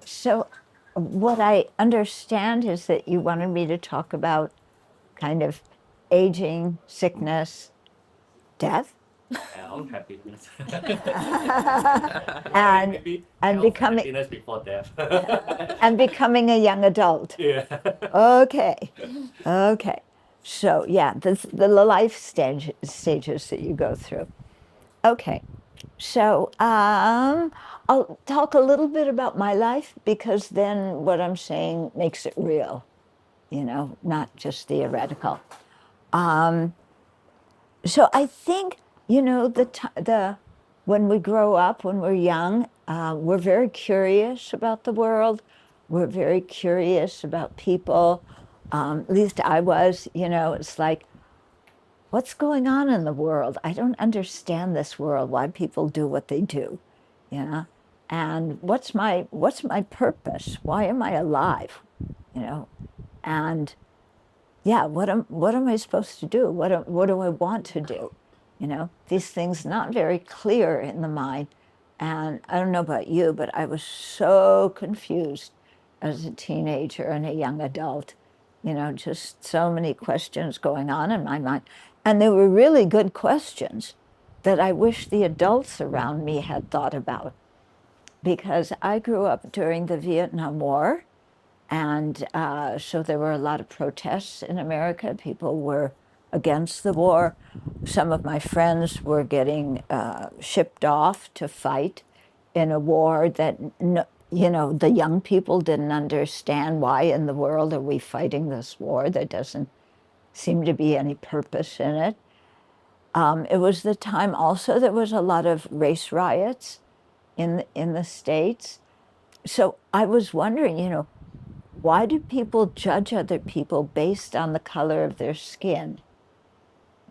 So, what I understand is that you wanted me to talk about kind of aging, sickness, death, Unhappiness. and Maybe and health, becoming happiness before death. and becoming a young adult. Yeah. Okay, okay. So yeah, the life stages that you go through. Okay, so I'll talk a little bit about my life because then what I'm saying makes it real, not just theoretical. Um, so I think the when we grow up, when we're young, we're very curious about the world. We're very curious about people. At least I was. It's like, what's going on in the world? I don't understand this world. Why people do what they do, and what's my purpose? Why am I alive? And yeah, what am I supposed to do? What do I want to do? These things not very clear in the mind. And I don't know about you, but I was so confused as a teenager and a young adult. Just so many questions going on in my mind. And they were really good questions that I wish the adults around me had thought about. Because I grew up during the Vietnam War, and so there were a lot of protests in America. People were against the war. Some of my friends were getting shipped off to fight in a war that, the young people didn't understand. Why in the world are we fighting this war? There doesn't seem to be any purpose in it. It was the time also there was a lot of race riots in the States. So I was wondering, why do people judge other people based on the color of their skin?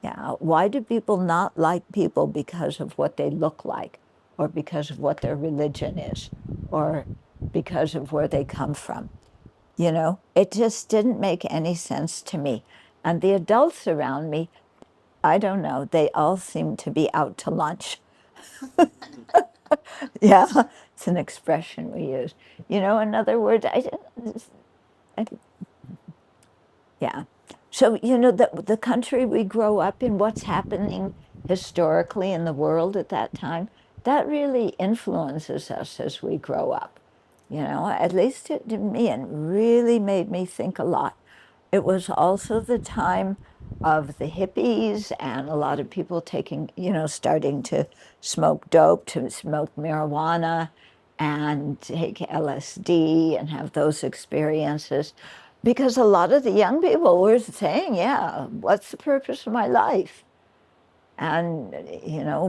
Yeah. Why do people not like people because of what they look like, or because of what their religion is, or because of where they come from? It just didn't make any sense to me. And the adults around me, I don't know, they all seem to be out to lunch. Yeah, it's an expression we use. In other words, I yeah. So, the country we grow up in, what's happening historically in the world at that time, that really influences us as we grow up. At least it did me, and really made me think a lot. It was also the time of the hippies and a lot of people starting to smoke dope, to smoke marijuana and take LSD and have those experiences. Because a lot of the young people were saying, yeah, what's the purpose of my life? And,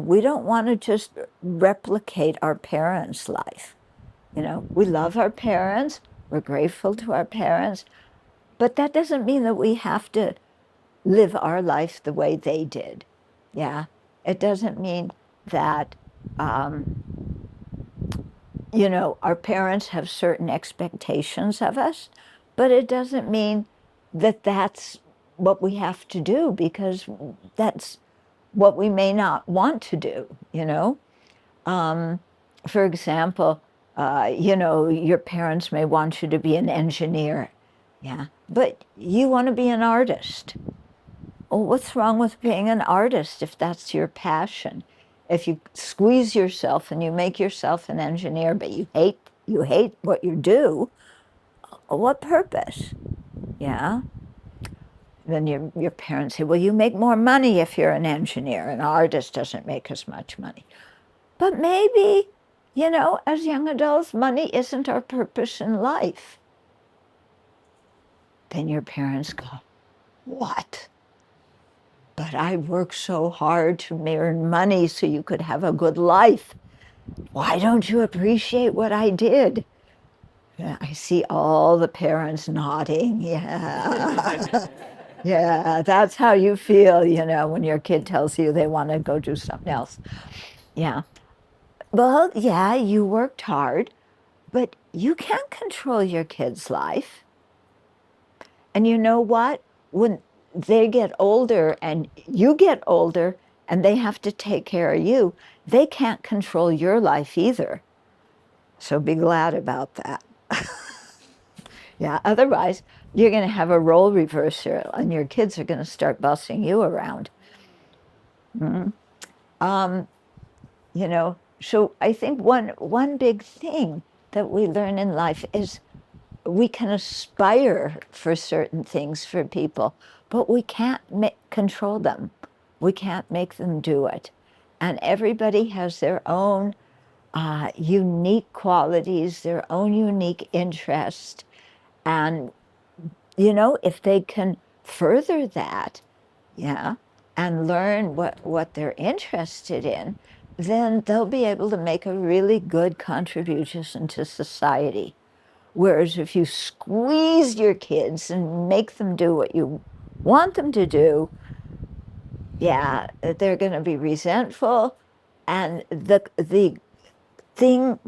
we don't want to just replicate our parents' life. We love our parents, we're grateful to our parents, but that doesn't mean that we have to live our life the way they did. Yeah. It doesn't mean that, our parents have certain expectations of us, but it doesn't mean that that's what we have to do, because that's what we may not want to do. Um, for example, your parents may want you to be an engineer, yeah, but you want to be an artist. Well, what's wrong with being an artist if that's your passion? If you squeeze yourself and you make yourself an engineer, but you hate what you do, what purpose? Yeah. Then your parents say, well, you make more money if you're an engineer. An artist doesn't make as much money. But maybe, as young adults, money isn't our purpose in life. Then your parents go, what? But I worked so hard to earn money so you could have a good life. Why don't you appreciate what I did? Yeah, I see all the parents nodding. Yeah. Yeah, that's how you feel, when your kid tells you they want to go do something else. Yeah. Well, yeah, you worked hard, but you can't control your kid's life. And you know what? When they get older and you get older and they have to take care of you, they can't control your life either. So be glad about that. Yeah, otherwise you're going to have a role reversal and your kids are going to start bossing you around. Mhm. Um, so I think one big thing that we learn in life is we can aspire for certain things for people, but we can't control them. We can't make them do it. And everybody has their own unique qualities, their own unique interest. And, if they can further that, yeah, and learn what they're interested in, then they'll be able to make a really good contribution to society. Whereas if you squeeze your kids and make them do what you want them to do, yeah, they're going to be resentful, and the thing,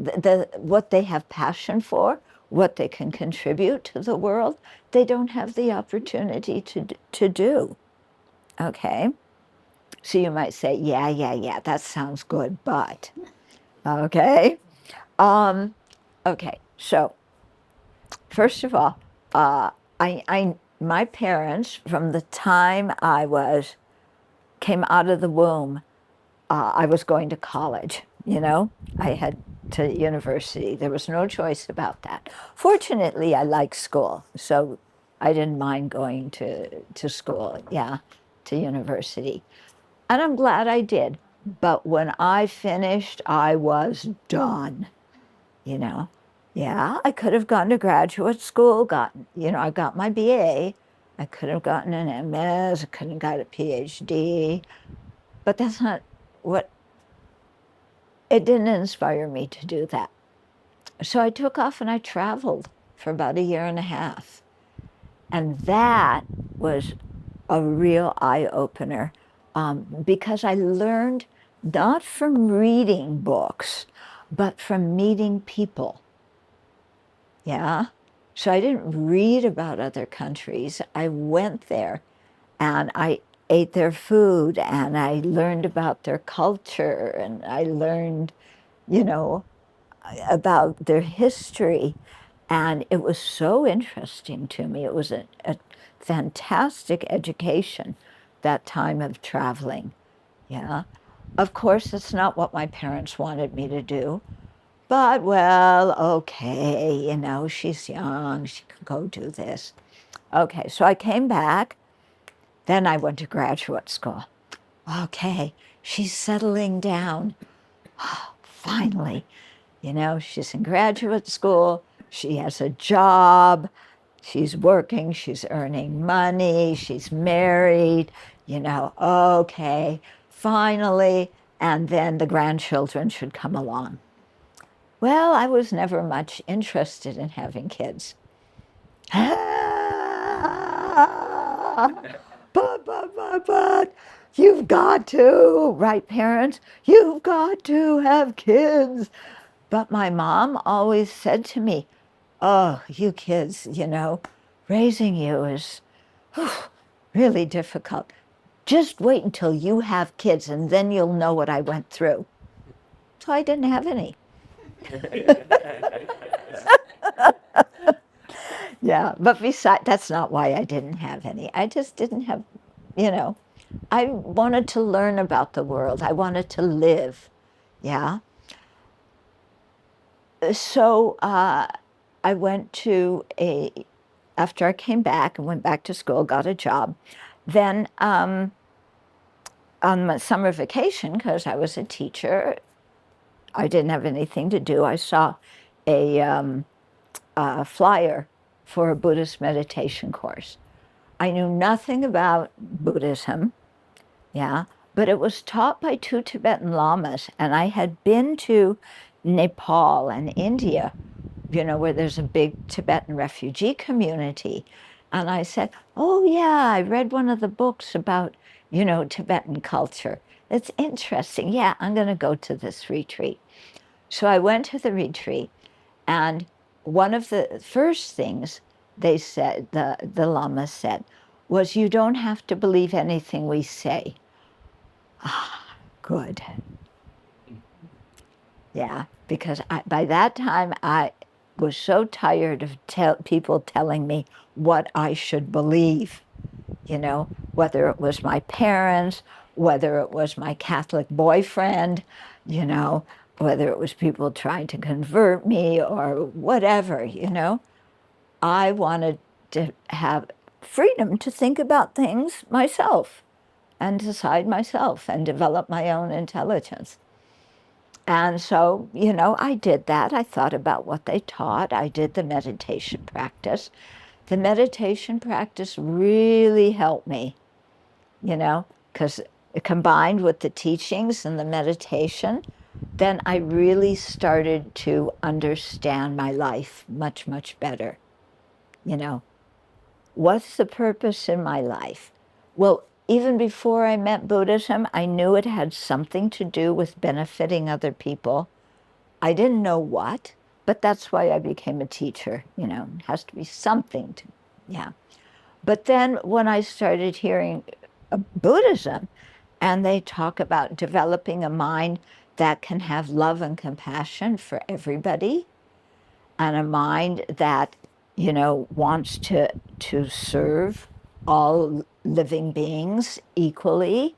what they have passion for, what they can contribute to the world, they don't have the opportunity to do. Okay, so you might say, yeah, that sounds good, but okay, um, okay. So first of all, my parents, from the time came out of the womb, I was going to college. I had to university. There was no choice about that. Fortunately, I liked school, so I didn't mind going to school. Yeah, to university, and I'm glad I did. But when I finished, I was done. You know, yeah, I could have gone to graduate school. I got my BA. I could have gotten an MS. I could have got a PhD. But that's not what, it didn't inspire me to do that. So I took off and I traveled for about a year and a half. And that was a real eye opener, because I learned not from reading books, but from meeting people. Yeah. So I didn't read about other countries. I went there and I ate their food and I learned about their culture and I learned, you know, about their history. And it was so interesting to me. It was a fantastic education, that time of traveling. Yeah. Of course, it's not what my parents wanted me to do. But, well, okay, she's young, she can go do this. Okay, so I came back, then I went to graduate school. Okay, she's settling down. Finally, she's in graduate school, she has a job, she's working, she's earning money, she's married, okay, finally, and then the grandchildren should come along. Well, I was never much interested in having kids. But, you've got to, right, parents? You've got to have kids. But my mom always said to me, oh, you kids, raising you is really difficult. Just wait until you have kids and then you'll know what I went through. So I didn't have any. Yeah, but besides, that's not why I didn't have any. I just didn't have, I wanted to learn about the world. I wanted to live. Yeah. So I went after I came back and went back to school, got a job. Then on my summer vacation, because I was a teacher, I didn't have anything to do. I saw a flyer for a Buddhist meditation course. I knew nothing about Buddhism, yeah, but it was taught by two Tibetan lamas, and I had been to Nepal and India, where there's a big Tibetan refugee community. And I said, oh, yeah, I read one of the books about, Tibetan culture. It's interesting. Yeah, I'm going to go to this retreat. So I went to the retreat, and one of the first things they said, the Lama said, was, you don't have to believe anything we say. Ah, good. Yeah, because by that time, was so tired of people telling me what I should believe, whether it was my parents, whether it was my Catholic boyfriend, whether it was people trying to convert me or whatever, I wanted to have freedom to think about things myself and decide myself and develop my own intelligence. And so, I did that. I thought about what they taught. I did the meditation practice. The meditation practice really helped me, because combined with the teachings and the meditation, then I really started to understand my life much, much better. What's the purpose in my life? Well, even before I met Buddhism, I knew it had something to do with benefiting other people. I didn't know what, but that's why I became a teacher. It has to be something to, yeah. But then when I started hearing Buddhism, and they talk about developing a mind that can have love and compassion for everybody, and a mind that, wants to serve all living beings equally,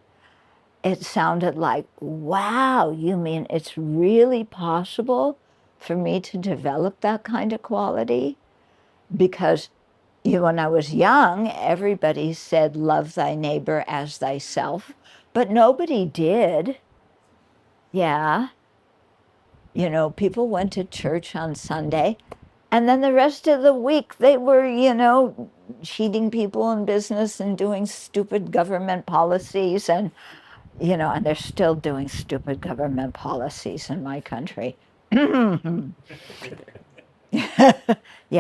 it sounded like, wow, you mean it's really possible for me to develop that kind of quality? Because when I was young, everybody said, love thy neighbor as thyself, but nobody did. Yeah. People went to church on Sunday, and then the rest of the week they were, cheating people in business and doing stupid government policies, and they're still doing stupid government policies in my country. Yeah,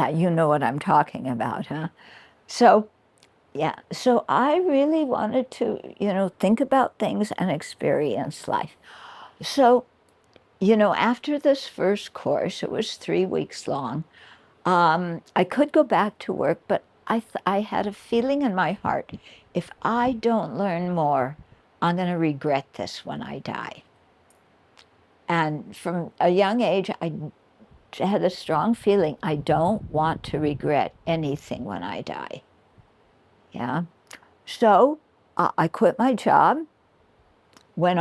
you know what I'm talking about, huh? So, yeah, so I really wanted to, think about things and experience life. So, after this first course, it was 3 weeks long, I could go back to work, but I had a feeling in my heart, if I don't learn more, I'm going to regret this when I die. And from a young age, I had a strong feeling I don't want to regret anything when I die. Yeah. So I quit my job, went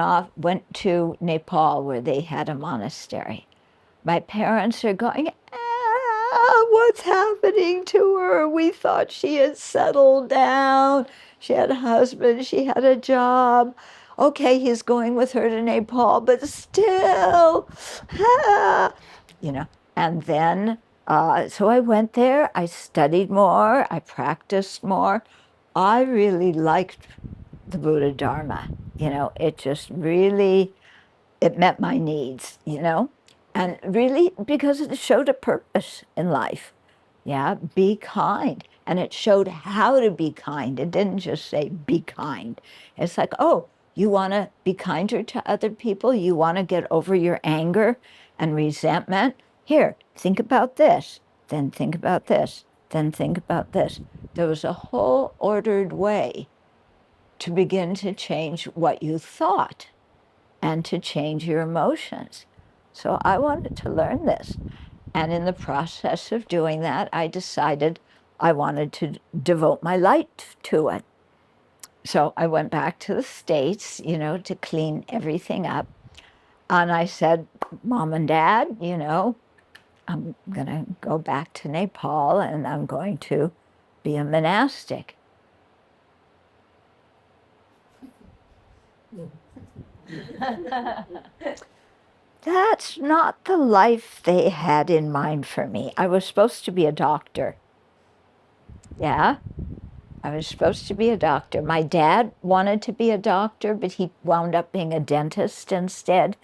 to Nepal where they had a monastery. My parents are going, what's happening to her? We thought she had settled down. She had a husband, she had a job. Okay, he's going with her to Nepal, but still, ah. And then, so I went there, I studied more, I practiced more. I really liked the Buddha Dharma. It just really, it met my needs, and really because it showed a purpose in life. Yeah, be kind. And it showed how to be kind. It didn't just say be kind. It's like, oh, you want to be kinder to other people? You want to get over your anger and resentment? Here, think about this, then think about this, then think about this. There was a whole ordered way to begin to change what you thought and to change your emotions. So I wanted to learn this. And in the process of doing that, I decided I wanted to devote my life to it. So I went back to the States, to clean everything up. And I said, Mom and Dad, I'm going to go back to Nepal and I'm going to be a monastic. That's not the life they had in mind for me. I was supposed to be a doctor. Yeah, I was supposed to be a doctor. My dad wanted to be a doctor, but he wound up being a dentist instead.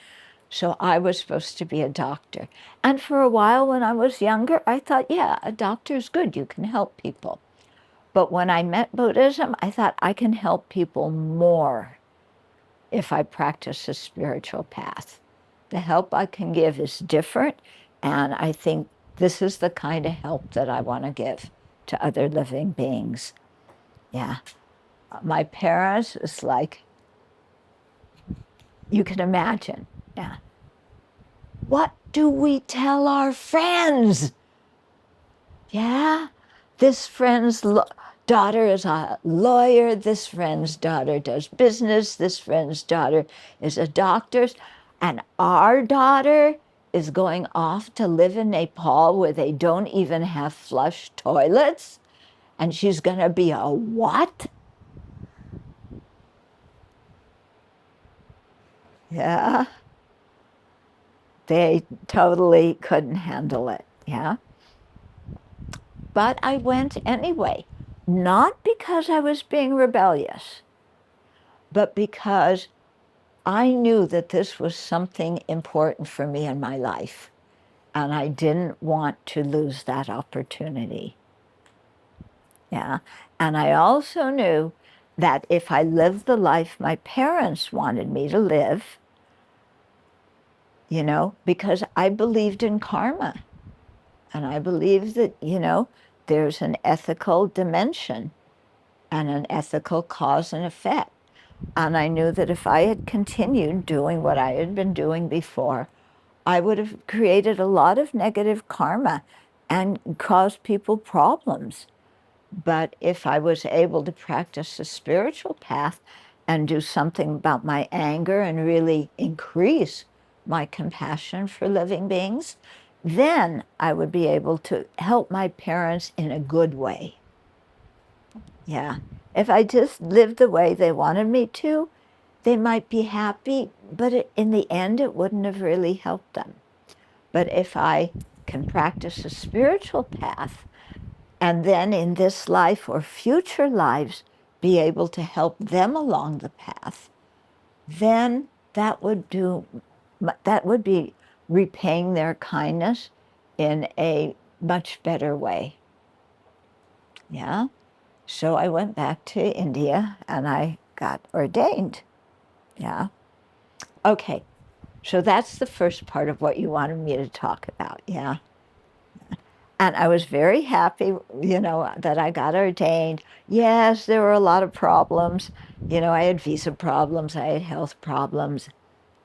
So I was supposed to be a doctor. And for a while when I was younger, I thought, yeah, a doctor's good. You can help people. But when I met Buddhism, I thought I can help people more if I practice a spiritual path. The help I can give is different, and I think this is the kind of help that I want to give to other living beings. Yeah. My parents is like, you can imagine. Yeah. What do we tell our friends? Yeah, this friend's daughter is a lawyer, this friend's daughter does business, this friend's daughter is a doctor, and our daughter is going off to live in Nepal where they don't even have flush toilets, and she's going to be a what? Yeah, they totally couldn't handle it. Yeah. But I went anyway, not because I was being rebellious, but because I knew that this was something important for me in my life, and I didn't want to lose that opportunity. Yeah. And I also knew that if I lived the life my parents wanted me to live, because I believed in karma, and I believed that, there's an ethical dimension and an ethical cause and effect. And I knew that if I had continued doing what I had been doing before, I would have created a lot of negative karma and caused people problems. But if I was able to practice the spiritual path and do something about my anger and really increase my compassion for living beings, then I would be able to help my parents in a good way. Yeah. If I just lived the way they wanted me to, they might be happy, but in the end, it wouldn't have really helped them. But if I can practice a spiritual path, and then in this life or future lives be able to help them along the path, then that would be repaying their kindness in a much better way. Yeah. So I went back to India and I got ordained. Yeah. Okay. So that's the first part of what you wanted me to talk about. Yeah. And I was very happy, that I got ordained. Yes, there were a lot of problems. I had visa problems, I had health problems.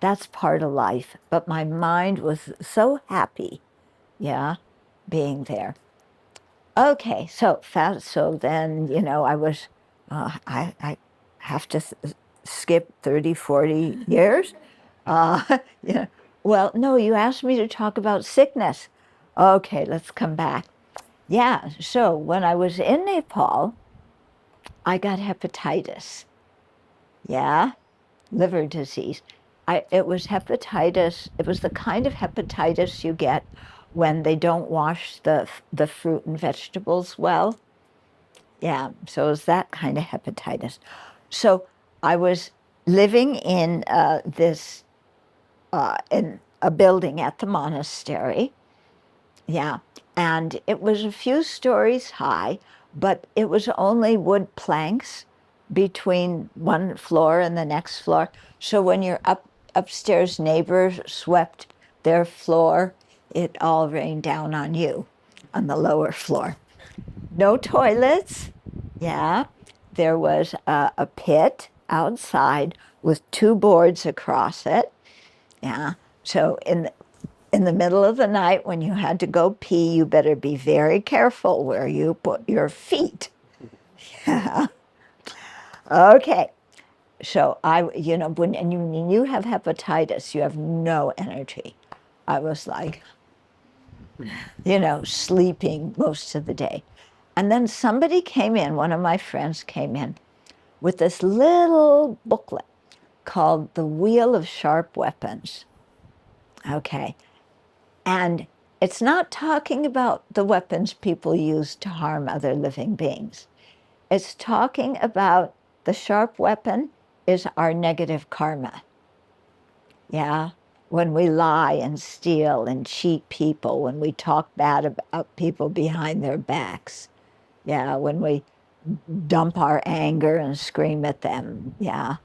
That's part of life. But my mind was so happy, yeah, being there. Okay, so then, I was, I have to skip 30, 40 years. Yeah. Well, no, you asked me to talk about sickness. Okay, let's come back. Yeah, so when I was in Nepal, I got hepatitis. Yeah, liver disease. It was hepatitis. It was the kind of hepatitis you get when they don't wash the fruit and vegetables well. Yeah, so it was that kind of hepatitis. So I was living in in a building at the monastery. Yeah, and it was a few stories high, but it was only wood planks between one floor and the next floor. So when your upstairs neighbors swept their floor, it all rained down on you on the lower floor. No toilets. Yeah, there was a pit outside with two boards across it. Yeah, so in the middle of the night when you had to go pee, you better be very careful where you put your feet. Yeah. Okay. So when you have hepatitis, you have no energy. I was like, sleeping most of the day. And then somebody came in, one of my friends came in with this little booklet called The Wheel of Sharp Weapons. Okay. And it's not talking about the weapons people use to harm other living beings. It's talking about the sharp weapon is our negative karma. Yeah? When we lie and steal and cheat people, when we talk bad about people behind their backs. Yeah, when we dump our anger and scream at them. Yeah,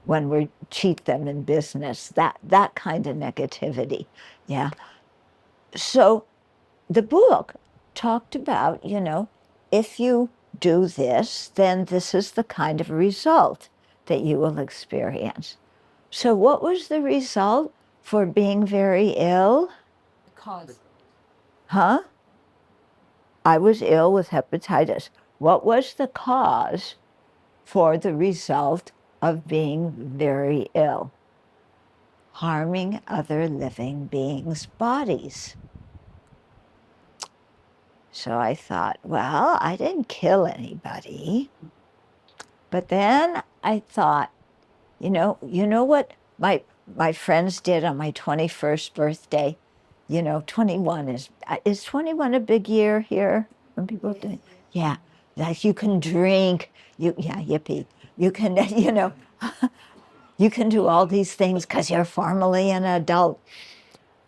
when we cheat them in business, that kind of negativity. Yeah. So the book talked about, if you do this, then this is the kind of result that you will experience. So what was the result for being very ill? Cause. Huh? I was ill with hepatitis. What was the cause for the result of being very ill? Harming other living beings' bodies. So I thought, well, I didn't kill anybody. But then I thought, you know what my friends did on my 21st birthday? 21 is 21 a big year here when people do? Yeah, like you can drink, yeah, yippee. You can, you can do all these things because you're formally an adult.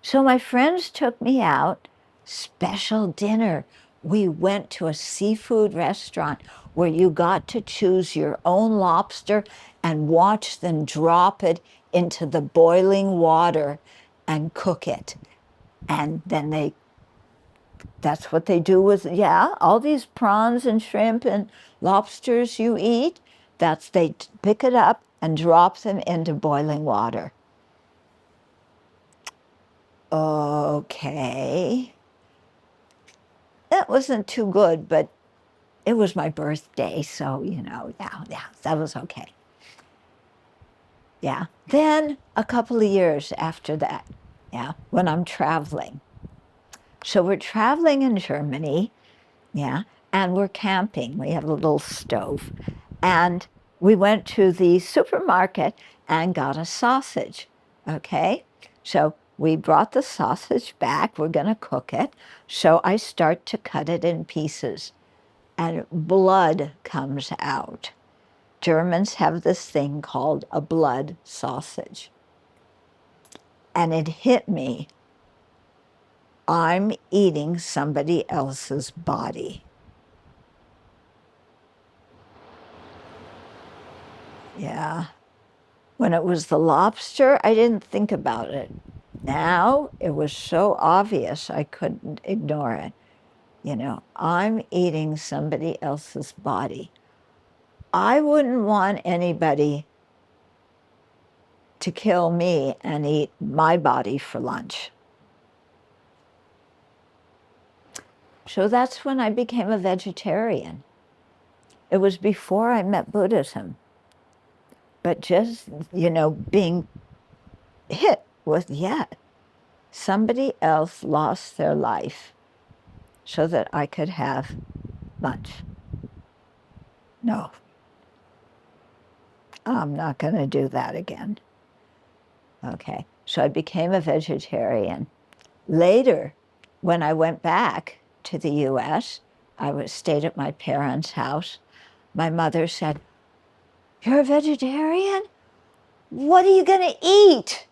So my friends took me out, special dinner. We went to a seafood restaurant where you got to choose your own lobster and watch them drop it into the boiling water and cook it. And then that's what they do with, yeah, all these prawns and shrimp and lobsters you eat, they pick it up and drop them into boiling water. Okay. That wasn't too good, but it was my birthday, so, yeah, that was okay. Yeah. Then a couple of years after that, yeah, when I'm traveling. So we're traveling in Germany, yeah, and we're camping. We have a little stove. And we went to the supermarket and got a sausage, okay? So we brought the sausage back. We're going to cook it. So I start to cut it in pieces, and blood comes out. Germans have this thing called a blood sausage. And it hit me. I'm eating somebody else's body. Yeah. When it was the lobster, I didn't think about it. Now it was so obvious I couldn't ignore it. I'm eating somebody else's body. I wouldn't want anybody to kill me and eat my body for lunch. So that's when I became a vegetarian. It was before I met Buddhism. But just, being hit with, yeah, somebody else lost their life so that I could have lunch. No, I'm not going to do that again. Okay, so I became a vegetarian. Later, when I went back to the US, stayed at my parents' house. My mother said, "You're a vegetarian? What are you going to eat?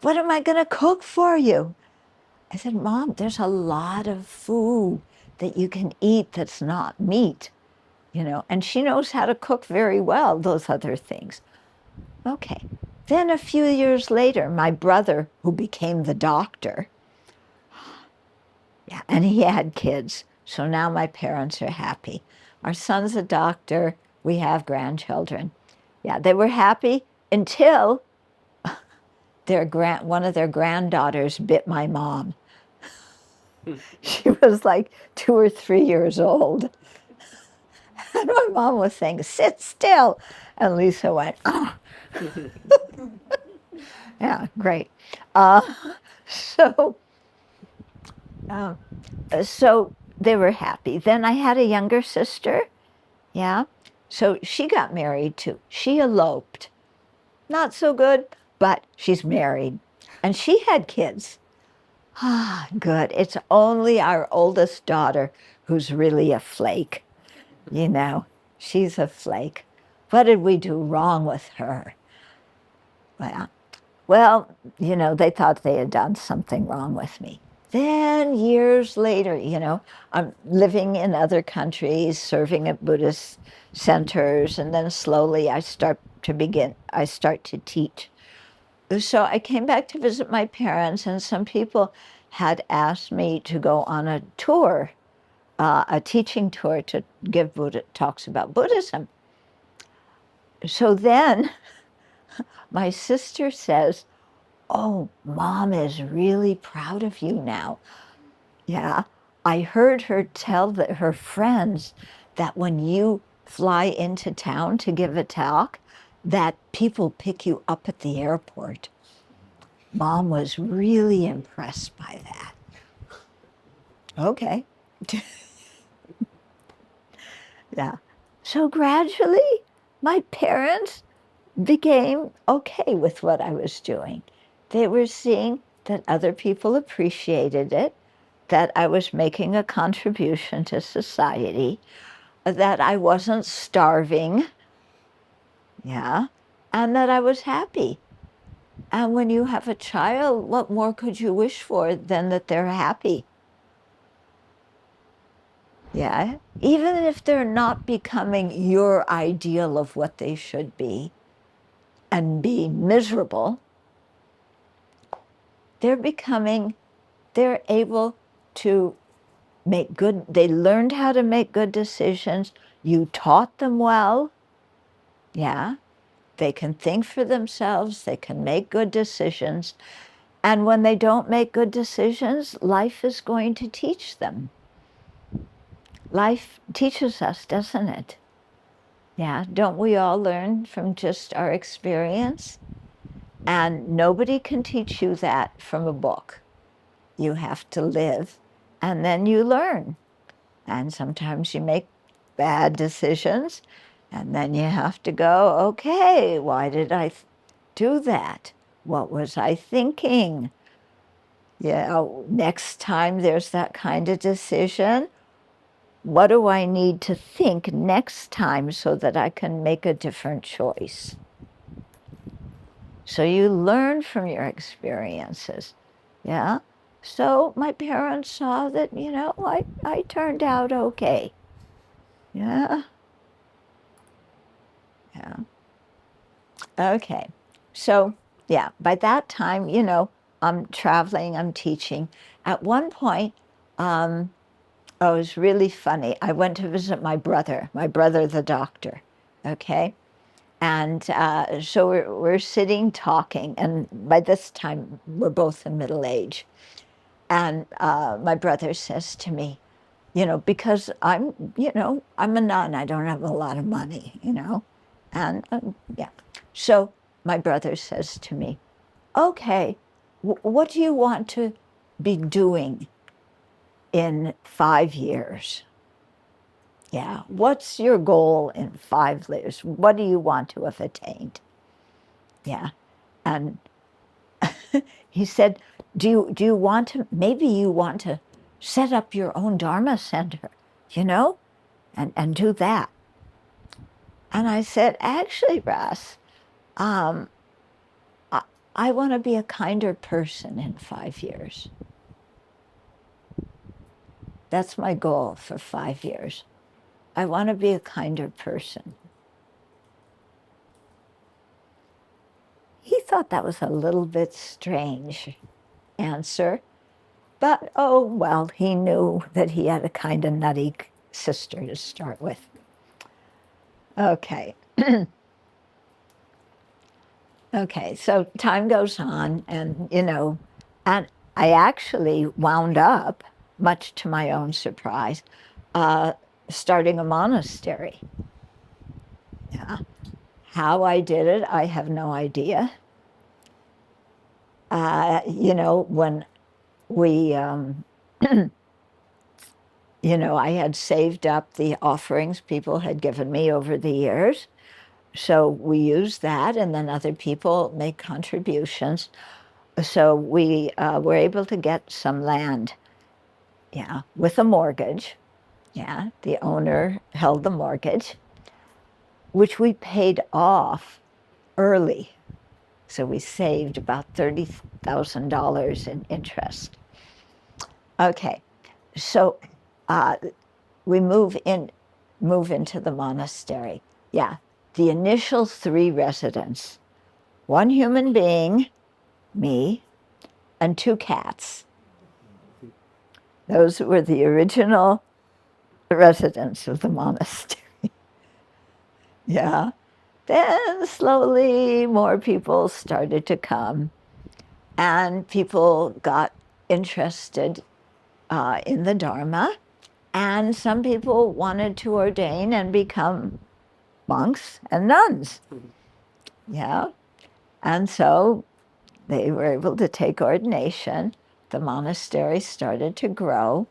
What am I going to cook for you?" I said, "Mom, there's a lot of food that you can eat that's not meat, and she knows how to cook very well, those other things." Okay. Then a few years later, my brother, who became the doctor, yeah, and he had kids, so now my parents are happy. Our son's a doctor, we have grandchildren. Yeah, they were happy until one of their granddaughters bit my mom. She was like 2 or 3 years old. And my mom was saying, "Sit still." And Lisa went, "Oh." Yeah, great. So they were happy. Then I had a younger sister. Yeah. So she got married too. She eloped. Not so good, but she's married. And she had kids. Ah, good. It's only our oldest daughter who's really a flake. She's a flake. What did we do wrong with her? Well, they thought they had done something wrong with me. Then years later, I'm living in other countries, serving at Buddhist centers, and then slowly I start to teach. So I came back to visit my parents, and some people had asked me to go on a tour, a teaching tour to give talks about Buddhism. So then my sister says, "Oh, Mom is really proud of you now." Yeah, I heard her tell her friends that when you fly into town to give a talk, that people pick you up at the airport. Mom was really impressed by that. Okay. Yeah. So gradually, my parents became okay with what I was doing. They were seeing that other people appreciated it, that I was making a contribution to society, that I wasn't starving, yeah, and that I was happy. And when you have a child, what more could you wish for than that they're happy? Yeah, even if they're not becoming your ideal of what they should be and be miserable, they're able to make good, they learned how to make good decisions. You taught them well, yeah. They can think for themselves, they can make good decisions. And when they don't make good decisions, life is going to teach them. Life teaches us, doesn't it? Yeah, don't we all learn from just our experience? And nobody can teach you that from a book. You have to live, and then you learn. And sometimes you make bad decisions, and then you have to go, okay, why did I do that? What was I thinking? Next time there's that kind of decision, what do I need to think next time so that I can make a different choice? So you learn from your experiences, yeah? So my parents saw that, I turned out okay, yeah? Yeah. Okay. So, yeah, by that time, I'm traveling, I'm teaching. At one point, it was really funny. I went to visit my brother the doctor, okay? And so we're sitting talking, and by this time, we're both in middle age. And my brother says to me, because I'm a nun, I don't have a lot of money, and yeah. So my brother says to me, okay, what do you want to be doing in 5 years? Yeah, what's your goal in 5 years? What do you want to have attained? Yeah, and he said, do you want to, maybe you want to set up your own Dharma center, and do that. And I said, actually, Russ, um, I want to be a kinder person in 5 years. That's my goal for 5 years. I want to be a kinder person. He thought that was a little bit strange answer, but oh well, he knew that he had a kind of nutty sister to start with. Okay. Okay, so time goes on, and and I actually wound up, much to my own surprise, starting a monastery. Yeah. How I did it, I have no idea. When we, I had saved up the offerings people had given me over the years. So we used that, and then other people make contributions. So we were able to get some land, yeah, with a mortgage. Yeah, the owner held the mortgage, which we paid off early. So we saved about $30,000 in interest. Okay, so we move into the monastery. Yeah, the initial 3 residents, 1 human being, me, and 2 cats. Those were the original residents of the monastery. Yeah. Then slowly more people started to come, and people got interested in the Dharma, and some people wanted to ordain and become monks and nuns. Yeah. And so they were able to take ordination. The monastery started to grow.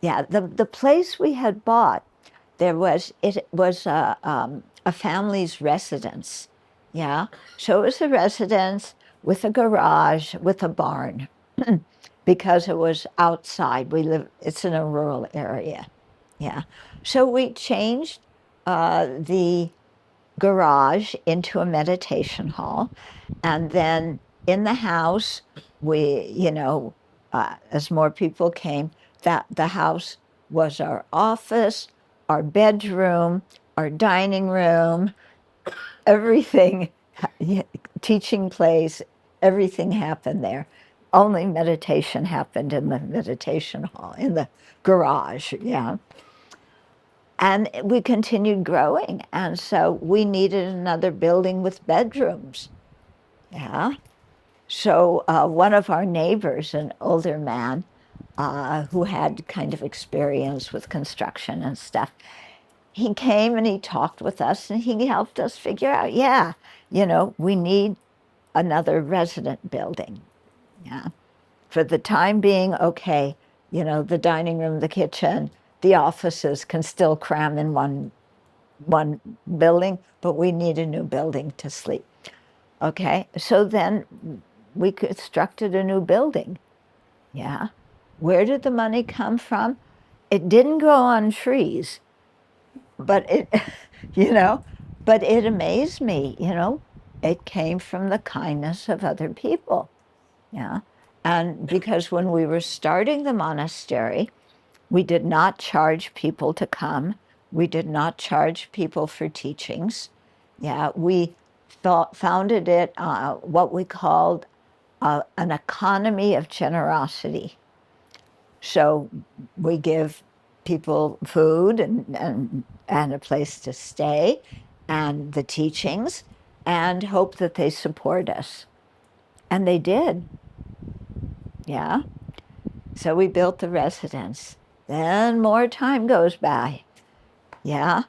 Yeah, the place we had bought, it was a family's residence. Yeah, so it was a residence with a garage, with a barn, because it was outside. It's in a rural area. Yeah, so we changed the garage into a meditation hall, and then in the house, as more people came, that the house was our office, our bedroom, our dining room, everything, teaching place, everything happened there. Only meditation happened in the meditation hall, in the garage, yeah. And we continued growing, and so we needed another building with bedrooms, yeah. So one of our neighbors, an older man, who had kind of experience with construction and stuff, he came and he talked with us and he helped us figure out, yeah, we need another resident building. Yeah. For the time being, okay, the dining room, the kitchen, the offices can still cram in one building, but we need a new building to sleep. Okay, so then we constructed a new building. Yeah. Where did the money come from? It didn't grow on trees, but it, but it amazed me, it came from the kindness of other people. Yeah. And because when we were starting the monastery, we did not charge people to come. We did not charge people for teachings. Yeah, we founded it what we called an economy of generosity. So we give people food and a place to stay and the teachings and hope that they support us. And they did. Yeah. So we built the residence. Then more time goes by. Yeah.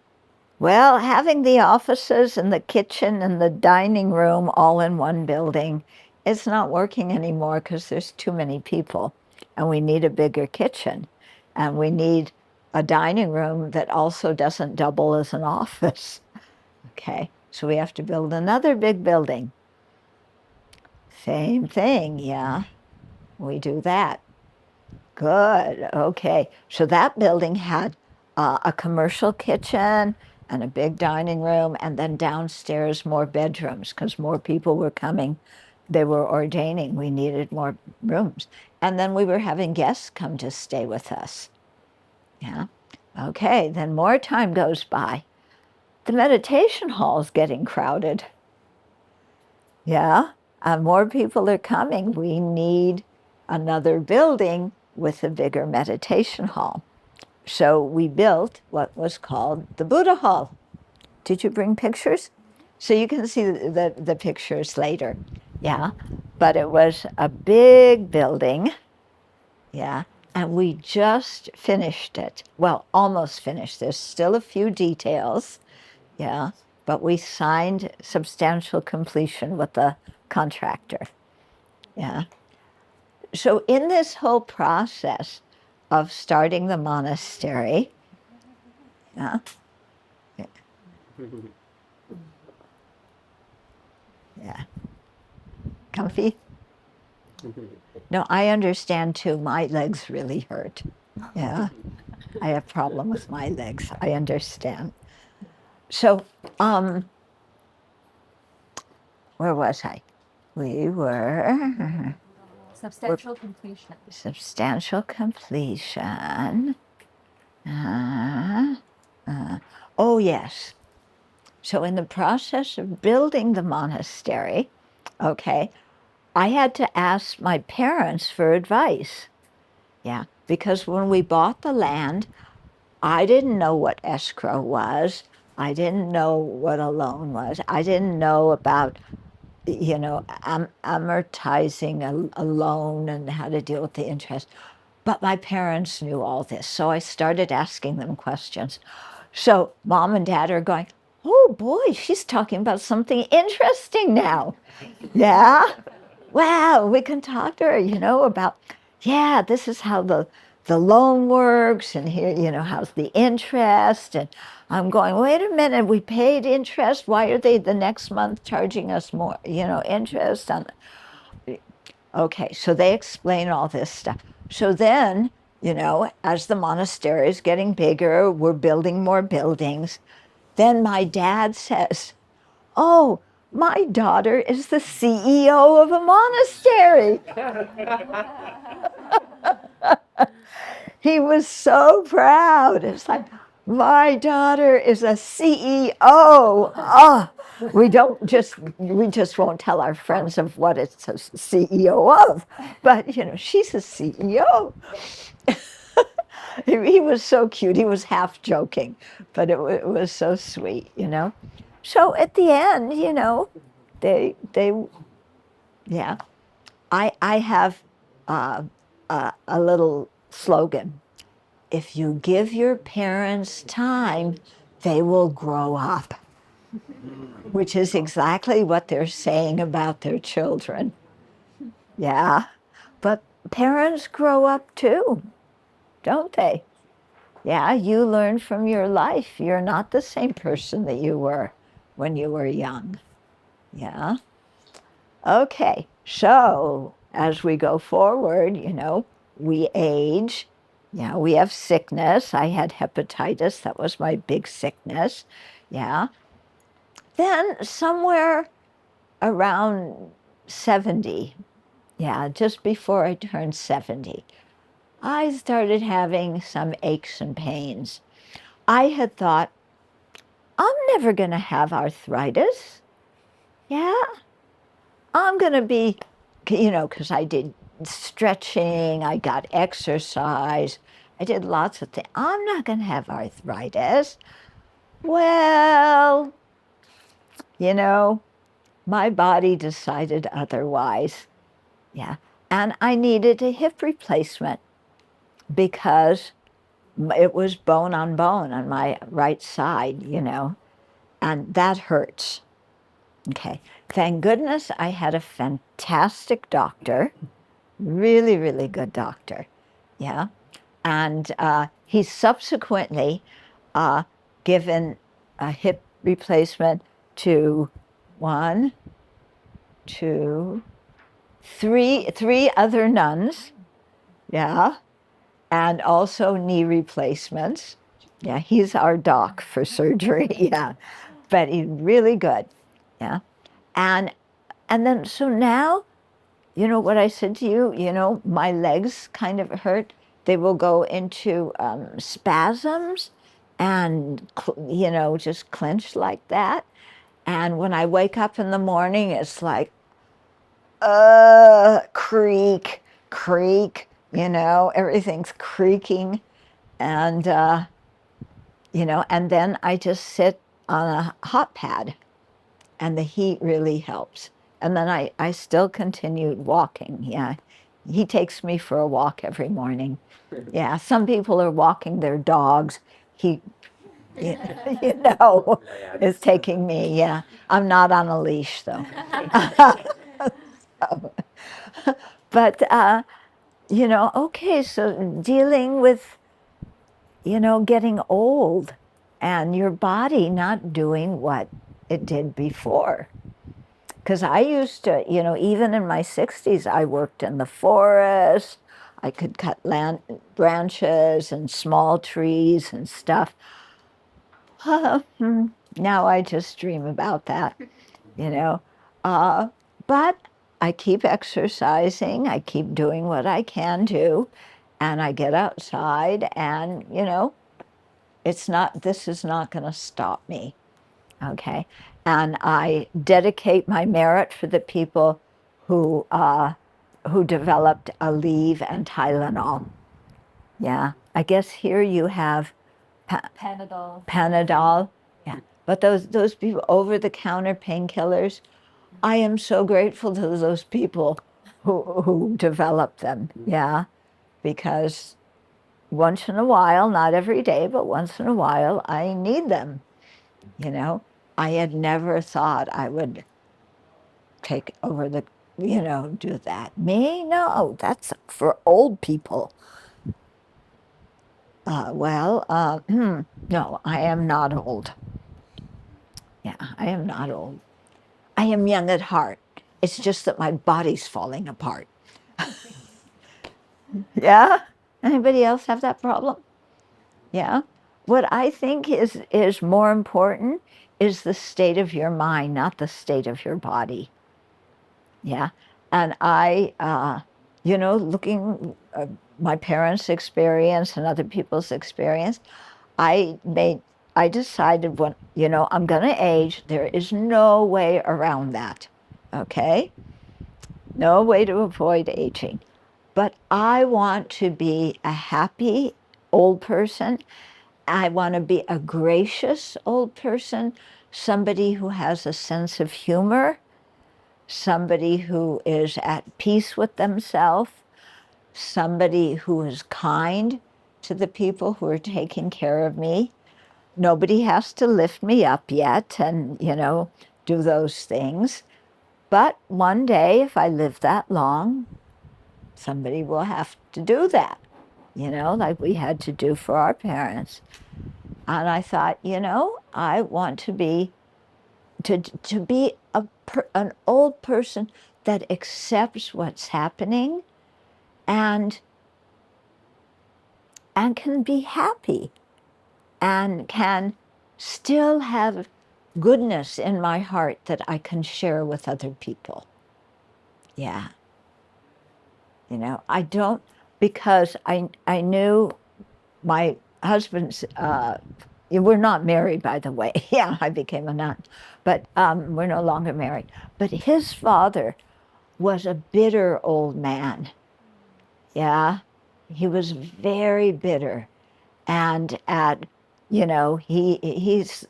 Well, having the offices and the kitchen and the dining room all in one building is not working anymore because there's too many people. And we need a bigger kitchen. And we need a dining room that also doesn't double as an office. Okay. So we have to build another big building. Same thing, yeah. We do that. Good. Okay. So that building had a commercial kitchen and a big dining room, and then downstairs more bedrooms because more people were coming. They were ordaining. We needed more rooms. And then we were having guests come to stay with us. Yeah. Okay. Then more time goes by. The meditation hall is getting crowded. Yeah. More people are coming. We need another building with a bigger meditation hall. So we built what was called the Buddha Hall. Did you bring pictures? So you can see the pictures later. Yeah, but it was a big building. Yeah, and we just finished it. Well, almost finished. There's still a few details. Yeah, but we signed substantial completion with the contractor. Yeah. So in this whole process of starting the monastery, yeah, yeah, comfy? No, I understand too. My legs really hurt. Yeah, I have problem with my legs. I understand. So, where was I? We were Substantial completion. substantial completion. Oh, yes. So in the process of building the monastery, okay, I had to ask my parents for advice. Yeah, because when we bought the land, I didn't know what escrow was. I didn't know what a loan was. I didn't know about, amortizing a loan and how to deal with the interest. But my parents knew all this, so I started asking them questions. So mom and dad are going, oh boy, she's talking about something interesting now. Yeah? Wow, we can talk to her, about, yeah, this is how the loan works, and here, how's the interest. And I'm going, wait a minute, we paid interest. Why are they the next month charging us more, interest on? Okay, so they explain all this stuff. So then, as the monastery is getting bigger, we're building more buildings. Then my dad says, oh, my daughter is the CEO of a monastery. He was so proud. It's like, my daughter is a CEO. Oh, we just won't tell our friends of what it's a CEO of, but she's a CEO. He was so cute. He was half joking, but it was so sweet, So at the end, they yeah. I have a little slogan. If you give your parents time, they will grow up, which is exactly what they're saying about their children. Yeah, but parents grow up too, don't they? Yeah, you learn from your life. You're not the same person that you were when you were young. Yeah. Okay, so as we go forward, we age. Yeah, we have sickness. I had hepatitis. That was my big sickness. Yeah. Then somewhere around 70, yeah, just before I turned 70, I started having some aches and pains. I had thought, I'm never going to have arthritis. Yeah, I'm going to be, because I did stretching, I got exercise, I did lots of things. I'm not going to have arthritis. Well, my body decided otherwise. Yeah. And I needed a hip replacement because it was bone on my right side, and that hurts. Okay. Thank goodness I had a fantastic doctor, really, really good doctor. Yeah. And he subsequently given a hip replacement to one, two, three other nuns. Yeah. And also knee replacements. Yeah, he's our doc for surgery. Yeah. But he's really good. Yeah. And then so now, what I said to you, my legs kind of hurt. They will go into spasms and, just clench like that. And when I wake up in the morning, it's like, creak, creak, everything's creaking. And, and then I just sit on a hot pad, and the heat really helps. And then I still continued walking. Yeah. He takes me for a walk every morning. Yeah. Some people are walking their dogs. He, is taking me. Yeah. I'm not on a leash, though. But, okay, so dealing with, getting old and your body not doing what it did before. Because I used to, even in my 60s, I worked in the forest. I could cut branches and small trees and stuff. Now I just dream about that, But I keep exercising. I keep doing what I can do. And I get outside and, this is not going to stop me. Okay. And I dedicate my merit for the people who developed Aleve and Tylenol. Yeah. I guess here you have Panadol. Panadol. Yeah. But those people, over-the-counter painkillers, I am so grateful to those people who developed them. Yeah. because once in a while, not every day, but once in a while, I need them. You know, I had never thought I would take over the, do that. Me? No, that's for old people. No, I am not old. Yeah, I am not old. I am young at heart. It's just that my body's falling apart. Yeah? Anybody else have that problem? Yeah? What I think is more important is the state of your mind, not the state of your body. Yeah? And looking my parents' experience and other people's experience, I decided I'm going to age. There is no way around that. Okay? No way to avoid aging. But I want to be a happy old person. I want to be a gracious old person, somebody who has a sense of humor, somebody who is at peace with themselves, somebody who is kind to the people who are taking care of me. Nobody has to lift me up yet and, do those things. But one day, if I live that long, somebody will have to do that, like we had to do for our parents. And I thought, I want to be an old person that accepts what's happening and can be happy and can still have goodness in my heart that I can share with other people. Yeah. I don't, because I knew my husband's, we're not married, by the way. Yeah, I became a nun, but we're no longer married. But his father was a bitter old man. Yeah, he was very bitter. And he's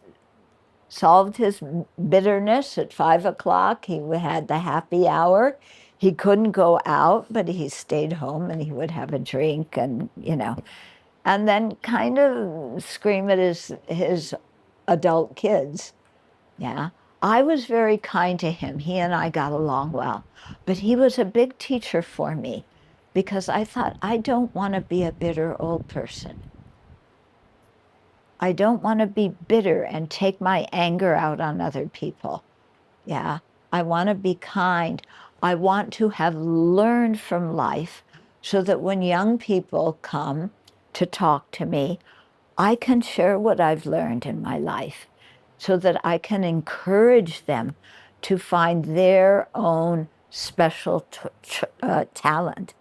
solved his bitterness at 5 o'clock. He had the happy hour. He couldn't go out, but he stayed home and he would have a drink and then kind of scream at his adult kids. Yeah. I was very kind to him. He and I got along well. But he was a big teacher for me because I thought, I don't want to be a bitter old person. I don't want to be bitter and take my anger out on other people. Yeah. I want to be kind. I want to have learned from life so that when young people come to talk to me, I can share what I've learned in my life so that I can encourage them to find their own special talent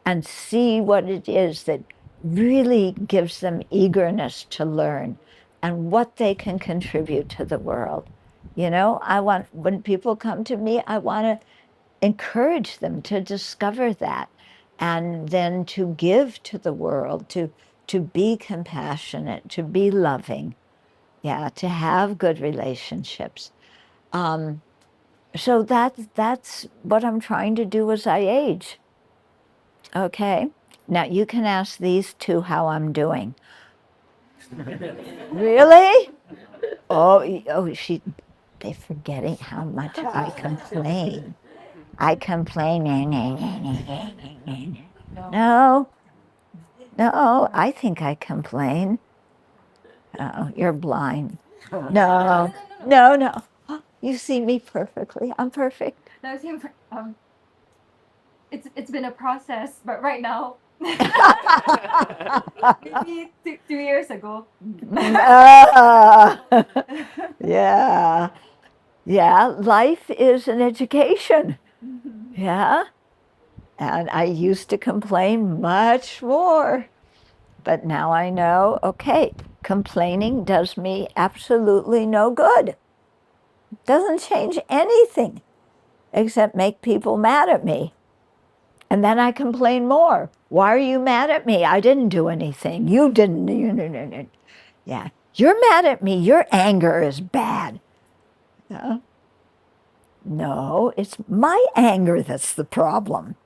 and see what it is that really gives them eagerness to learn and what they can contribute to the world. When people come to me, I want to encourage them to discover that and then to give to the world, to be compassionate, to be loving, yeah, to have good relationships. So that's what I'm trying to do as I age. Okay, now you can ask these two how I'm doing. Really? They're forgetting how much I complain. I complain. No, I think I complain. Oh, you're blind. No. You see me perfectly. I'm perfect. No, it's been a process, but right now, maybe 2 years ago. Yeah. Yeah, life is an education. Yeah. And I used to complain much more. But now I know, okay, complaining does me absolutely no good. Doesn't change anything except make people mad at me. And then I complain more. Why are you mad at me? I didn't do anything. You didn't. Yeah. You're mad at me. Your anger is bad. Yeah. No, it's my anger that's the problem.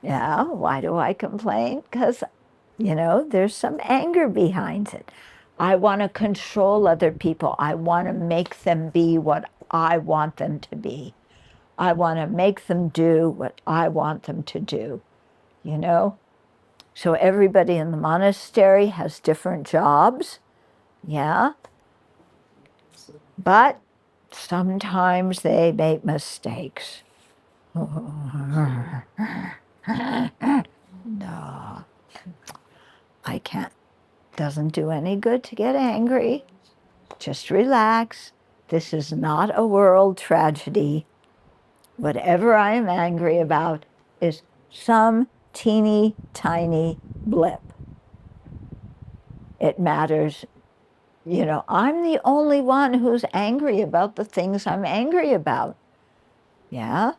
Yeah, why do I complain? Because, there's some anger behind it. I want to control other people. I want to make them be what I want them to be. I want to make them do what I want them to do, So everybody in the monastery has different jobs, yeah. But sometimes they make mistakes. No, I can't. Doesn't do any good to get angry. Just relax. This is not a world tragedy. Whatever I am angry about is some teeny tiny blip. It matters. I'm the only one who's angry about the things I'm angry about. Yeah?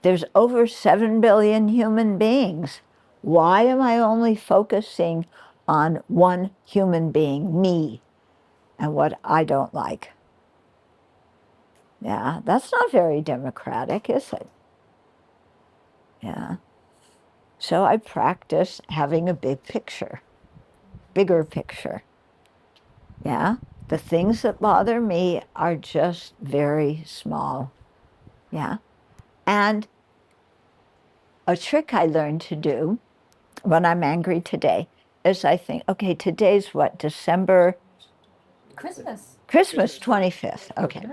There's over 7 billion human beings. Why am I only focusing on one human being, me, and what I don't like? Yeah, that's not very democratic, is it? Yeah. So I practice having a bigger picture. Yeah. The things that bother me are just very small. Yeah. And a trick I learned to do when I'm angry today is I think, okay, today's what, December? Christmas. Christmas 25th. Okay.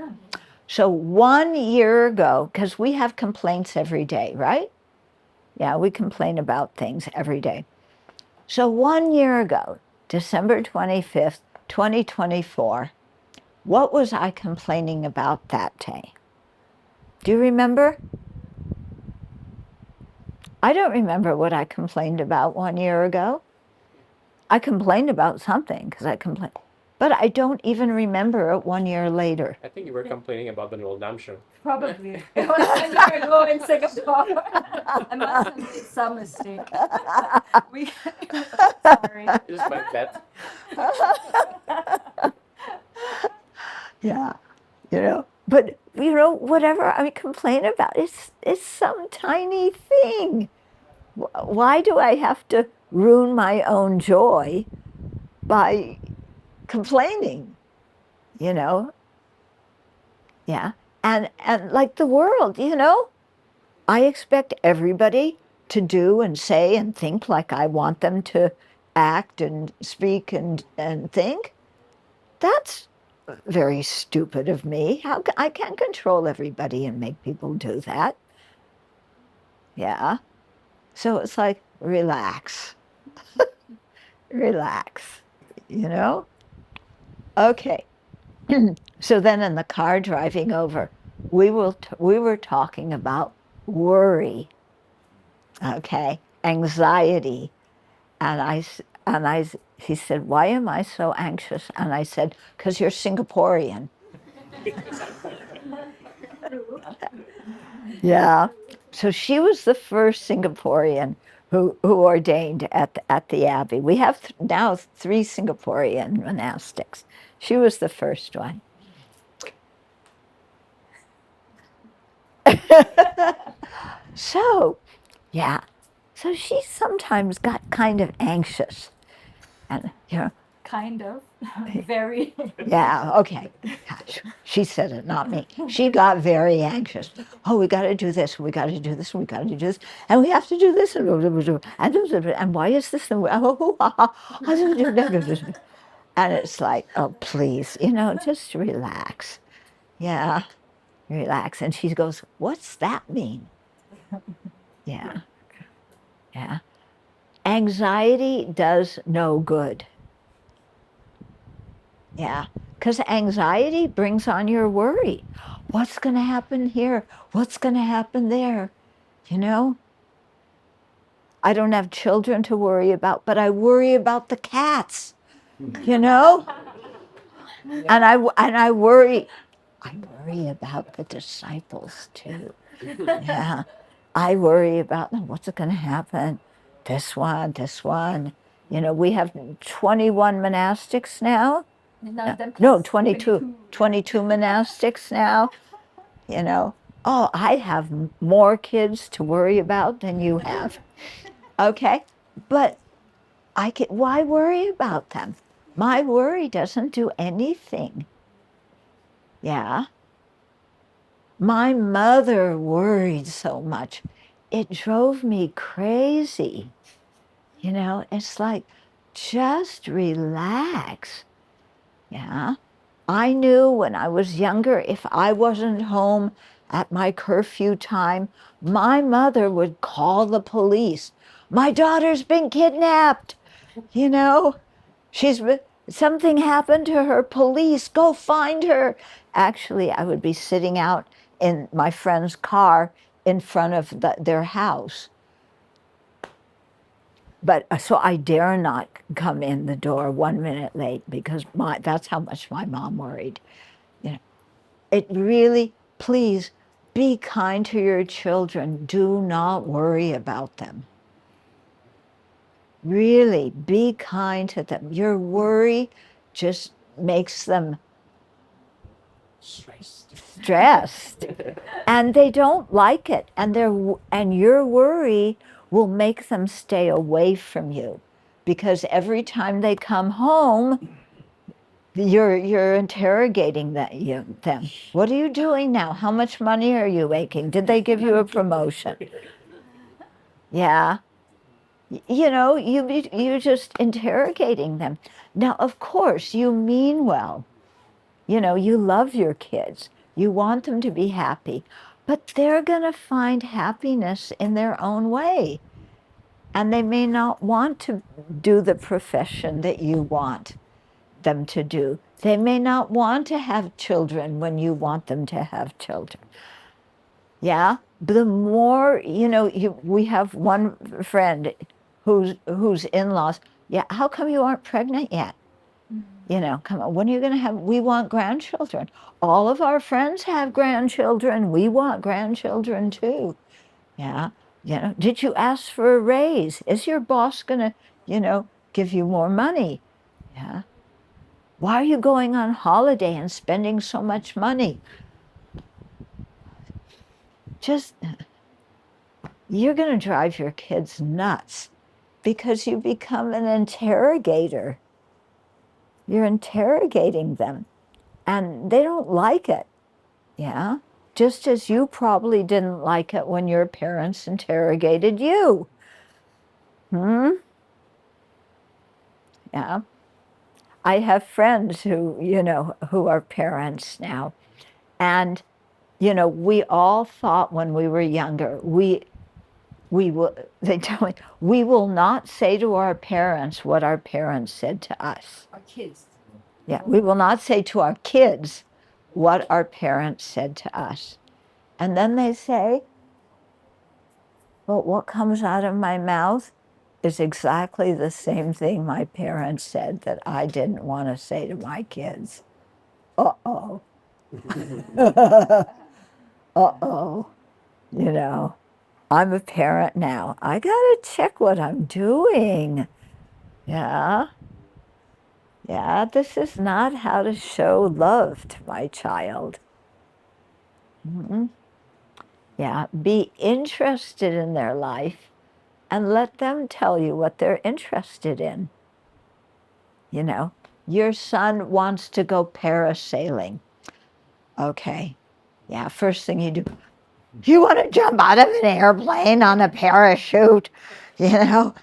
So 1 year ago, because we have complaints every day, right? Yeah, we complain about things every day. So 1 year ago, December 25th, 2024, what was I complaining about that day? Do you remember? I don't remember what I complained about 1 year ago. I complained about something because I complained, but I don't even remember it 1 year later. I think you were complaining about the Noel Dam show. Probably. It was 1 year ago in Singapore. I must have made some mistake. Sorry. Just my bet. Yeah, but whatever I complain about, it's some tiny thing. Why do I have to ruin my own joy by complaining? Yeah, and like the world, I expect everybody to do and say and think like I want them to act and speak and think. That's very stupid of me. I can't control everybody and make people do that. Yeah. So it's like, relax. Relax, Okay. So then in the car driving over, we were talking about worry, okay, anxiety. He said, why am I so anxious? And I said, because you're Singaporean. Yeah. So she was the first Singaporean who ordained at the Abbey. We have now 3 Singaporean monastics. She was the first one. So, yeah. So she sometimes got kind of anxious. And, Kind of. Very. yeah, okay. Gosh, she said it, not me. She got very anxious. Oh, we got to do this, we got to do this, we got to do this, and we have to do this, and why is this? And it's like, oh, please, just relax. Yeah, relax. And she goes, what's that mean? Yeah, yeah. Anxiety does no good. Yeah, because anxiety brings on your worry. What's going to happen here? What's going to happen there? I don't have children to worry about, but I worry about the cats, And I worry about the disciples too. Yeah, I worry about what's going to happen. This one. We have 21 monastics now. No, 22 monastics now, Oh, I have more kids to worry about than you have. Okay? But why worry about them? My worry doesn't do anything. Yeah? My mother worried so much. It drove me crazy. You know, it's like, just relax. Yeah? I knew when I was younger, if I wasn't home at my curfew time, my mother would call the police. My daughter's been kidnapped. You know, something happened to her. Police, go find her. Actually, I would be sitting out in my friend's car in front of their house. But so I dare not come in the door 1 minute late because that's how much my mom worried. You know, it really, please be kind to your children. Do not worry about them. Really be kind to them. Your worry just makes them stressed and they don't like it, and your worry will make them stay away from you, because every time they come home you're interrogating them. What are you doing now? How much money are you making? Did they give you a promotion? Yeah. You know, you're just interrogating them. Now, of course, you mean well. You know, you love your kids. You want them to be happy. But they're going to find happiness in their own way. And they may not want to do the profession that you want them to do. They may not want to have children when you want them to have children. Yeah? The more, you know, we have one friend whose in-laws, yeah, how come you aren't pregnant yet? You know, come on, when are you going to have, we want grandchildren. All of our friends have grandchildren. We want grandchildren too. Yeah. You know, did you ask for a raise? Is your boss going to, you know, give you more money? Yeah. Why are you going on holiday and spending so much money? Just, you're going to drive your kids nuts because you become an interrogator. You're interrogating them and they don't like it. Yeah. Just as you probably didn't like it when your parents interrogated you. Yeah. I have friends who, you know, who are parents now. And, you know, we all thought when we were younger, they tell me, we will not say to our parents what our parents said to us. Our kids. Yeah, we will not say to our kids what our parents said to us. And then they say, but what comes out of my mouth is exactly the same thing my parents said that I didn't want to say to my kids. Uh-oh. Uh-oh. You know, I'm a parent now. I got to check what I'm doing. Yeah. Yeah, this is not how to show love to my child. Yeah, be interested in their life and let them tell you what they're interested in. You know, your son wants to go parasailing. Okay, yeah, first thing you do, you want to jump out of an airplane on a parachute, you know?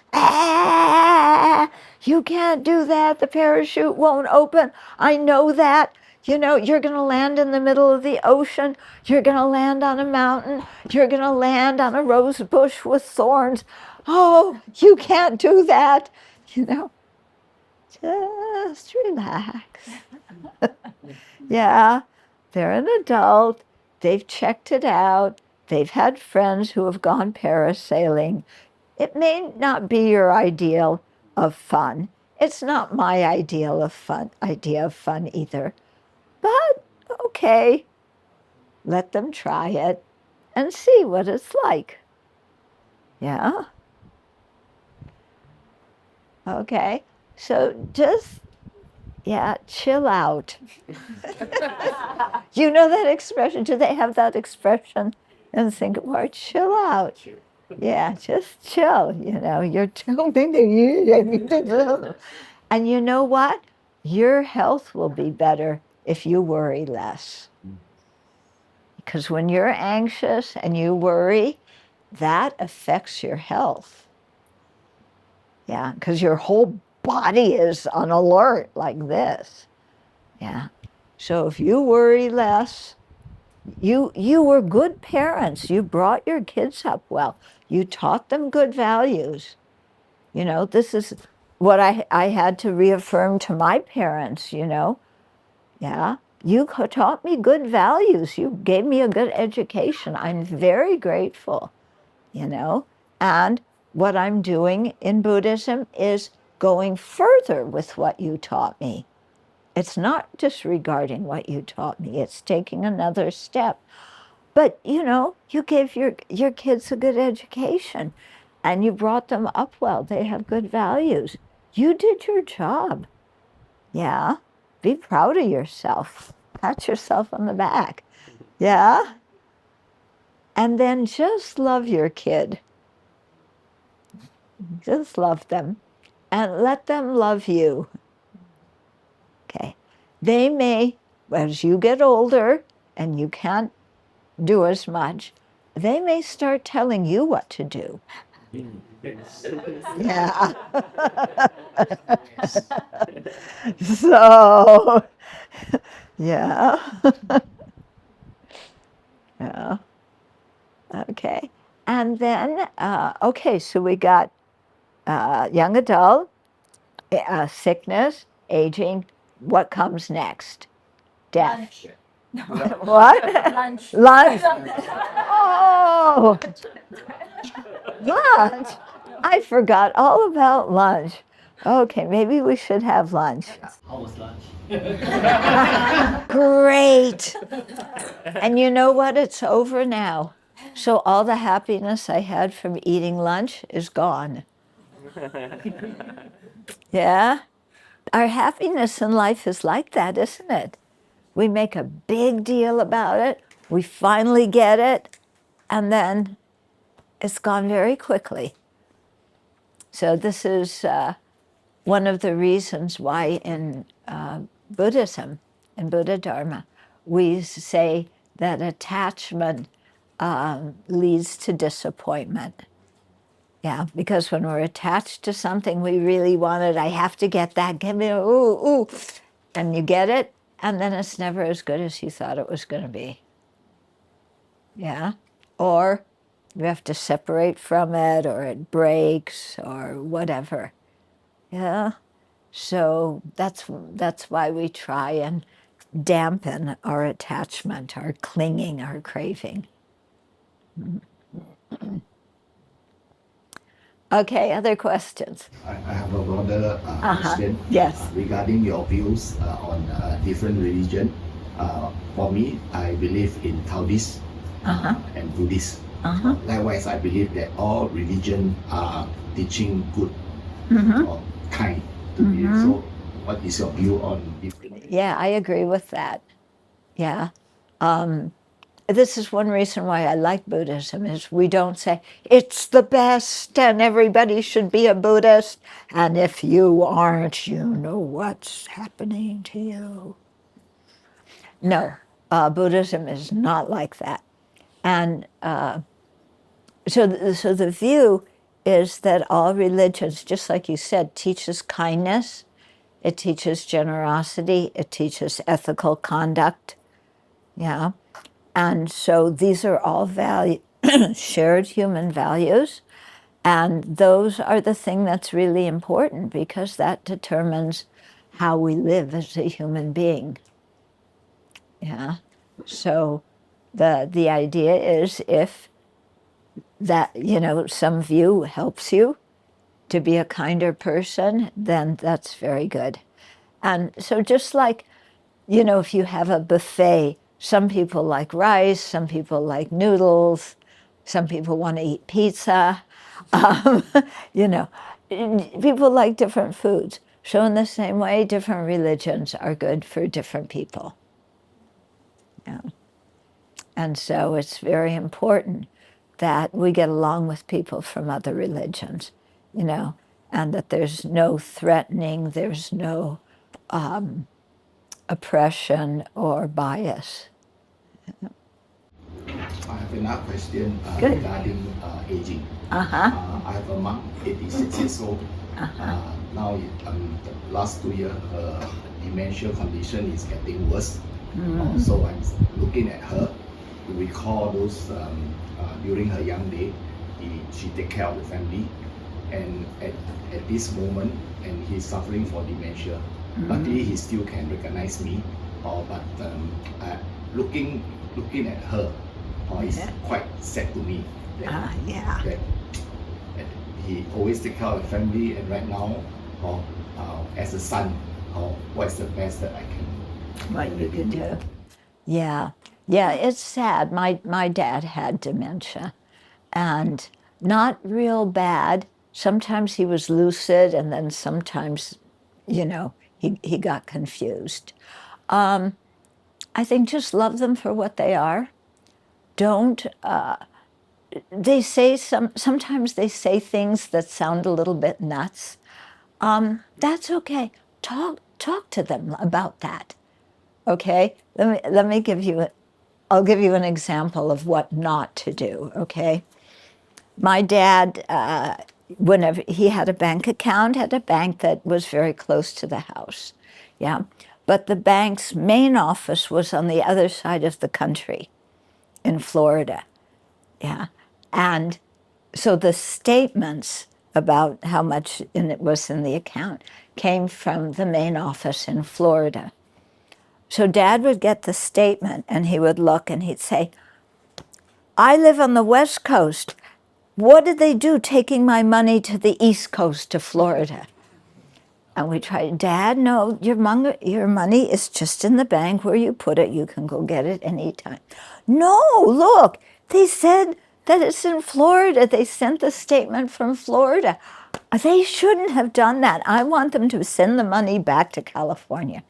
You can't do that. The parachute won't open. I know that. You know, you're going to land in the middle of the ocean. You're going to land on a mountain. You're going to land on a rose bush with thorns. Oh, you can't do that. You know, just relax. Yeah, they're an adult. They've checked it out. They've had friends who have gone parasailing. It may not be your ideal of fun. It's not my idea of fun either. But okay, let them try it and see what it's like. Yeah? Okay, so just Yeah, chill out. You know that expression? Do they have that expression in Singapore? Chill out. Yeah, just chill. You know, you're telling me. And you know what? Your health will be better if you worry less. Because when you're anxious and you worry, that affects your health. Yeah, because your whole body is on alert like this. Yeah. So if you worry less, you were good parents. You brought your kids up well. You taught them good values. You know, this is what I had to reaffirm to my parents, you know. Yeah. You taught me good values. You gave me a good education. I'm very grateful, you know. And what I'm doing in Buddhism is going further with what you taught me. It's not disregarding what you taught me. It's taking another step. But, you know, you gave your kids a good education and you brought them up well. They have good values. You did your job. Yeah. Be proud of yourself. Pat yourself on the back. Yeah. And then just love your kid. Just love them and let them love you. Okay. They may, as you get older and you can't do as much, they may start telling you what to do. Yeah. So, yeah. Yeah. Okay. And then, okay, so we got young adult, sickness, aging. What comes next? Death. Lunch. What? Lunch. Lunch. Oh, lunch. I forgot all about lunch. Okay, maybe we should have lunch. How was lunch? Great. And you know what? It's over now. So all the happiness I had from eating lunch is gone. Yeah? Our happiness in life is like that, isn't it? We make a big deal about it. We finally get it. And then it's gone very quickly. So this is one of the reasons why in Buddhism, in Buddha Dharma, we say that attachment leads to disappointment. Yeah, because when we're attached to something we really wanted, I have to get that, give me, ooh, and you get it, and then it's never as good as you thought it was going to be. Yeah, or you have to separate from it, or it breaks, or whatever. Yeah, so that's why we try and dampen our attachment, our clinging, our craving. Okay, other questions? I have a broader question. Yes. Regarding your views on different religion. For me, I believe in Taoist and Buddhist. Likewise, I believe that all religion are teaching good or kind to be. So, what is your view on different? Yeah, I agree with that. Yeah. This is one reason why I like Buddhism is we don't say it's the best and everybody should be a Buddhist, and if you aren't, you know what's happening to you. No, Buddhism is not like that. And so the view is that all religions, just like you said, teaches kindness, it teaches generosity, it teaches ethical conduct. Yeah. And so these are all shared human values, and those are the thing that's really important because that determines how we live as a human being. Yeah. So the idea is if that, you know, some view helps you to be a kinder person, then that's very good. And so just like, you know, if you have a buffet, some people like rice, some people like noodles, some people want to eat pizza. You know, people like different foods. So in the same way, different religions are good for different people. Yeah. And so it's very important that we get along with people from other religions, you know, and that there's no threatening, there's no oppression or bias. I have another question Good. regarding aging. Uh-huh. I have a mom, 86 years old. Now, the last 2 years, her dementia condition is getting worse. So I'm looking at her to recall those during her young day, she take care of the family. And at this moment, and he's suffering for dementia. Luckily, he still can recognize me. But looking at her, it's quite sad to me that, that he always take care of the family, and right now, as a son, what's the best that I can What you can do. Yeah. Yeah, it's sad. My dad had dementia, and not real bad. Sometimes he was lucid, and then sometimes, you know, he got confused. I think just love them for what they are. Don't, they say sometimes they say things that sound a little bit nuts. That's okay. Talk to them about that. Okay? Let me give you, I'll give you an example of what not to do, okay? My dad, whenever he had a bank account at a bank that was very close to the house, yeah? But the bank's main office was on the other side of the country in Florida, yeah? And so the statements about how much it was in the account came from the main office in Florida. So Dad would get the statement and he would look and he'd say, I live on the West Coast. What did they do taking my money to the East Coast to Florida? And we tried, Dad, no, your money is just in the bank where you put it. You can go get it anytime. No, look, they said that it's in Florida. They sent the statement from Florida. They shouldn't have done that. I want them to send the money back to California.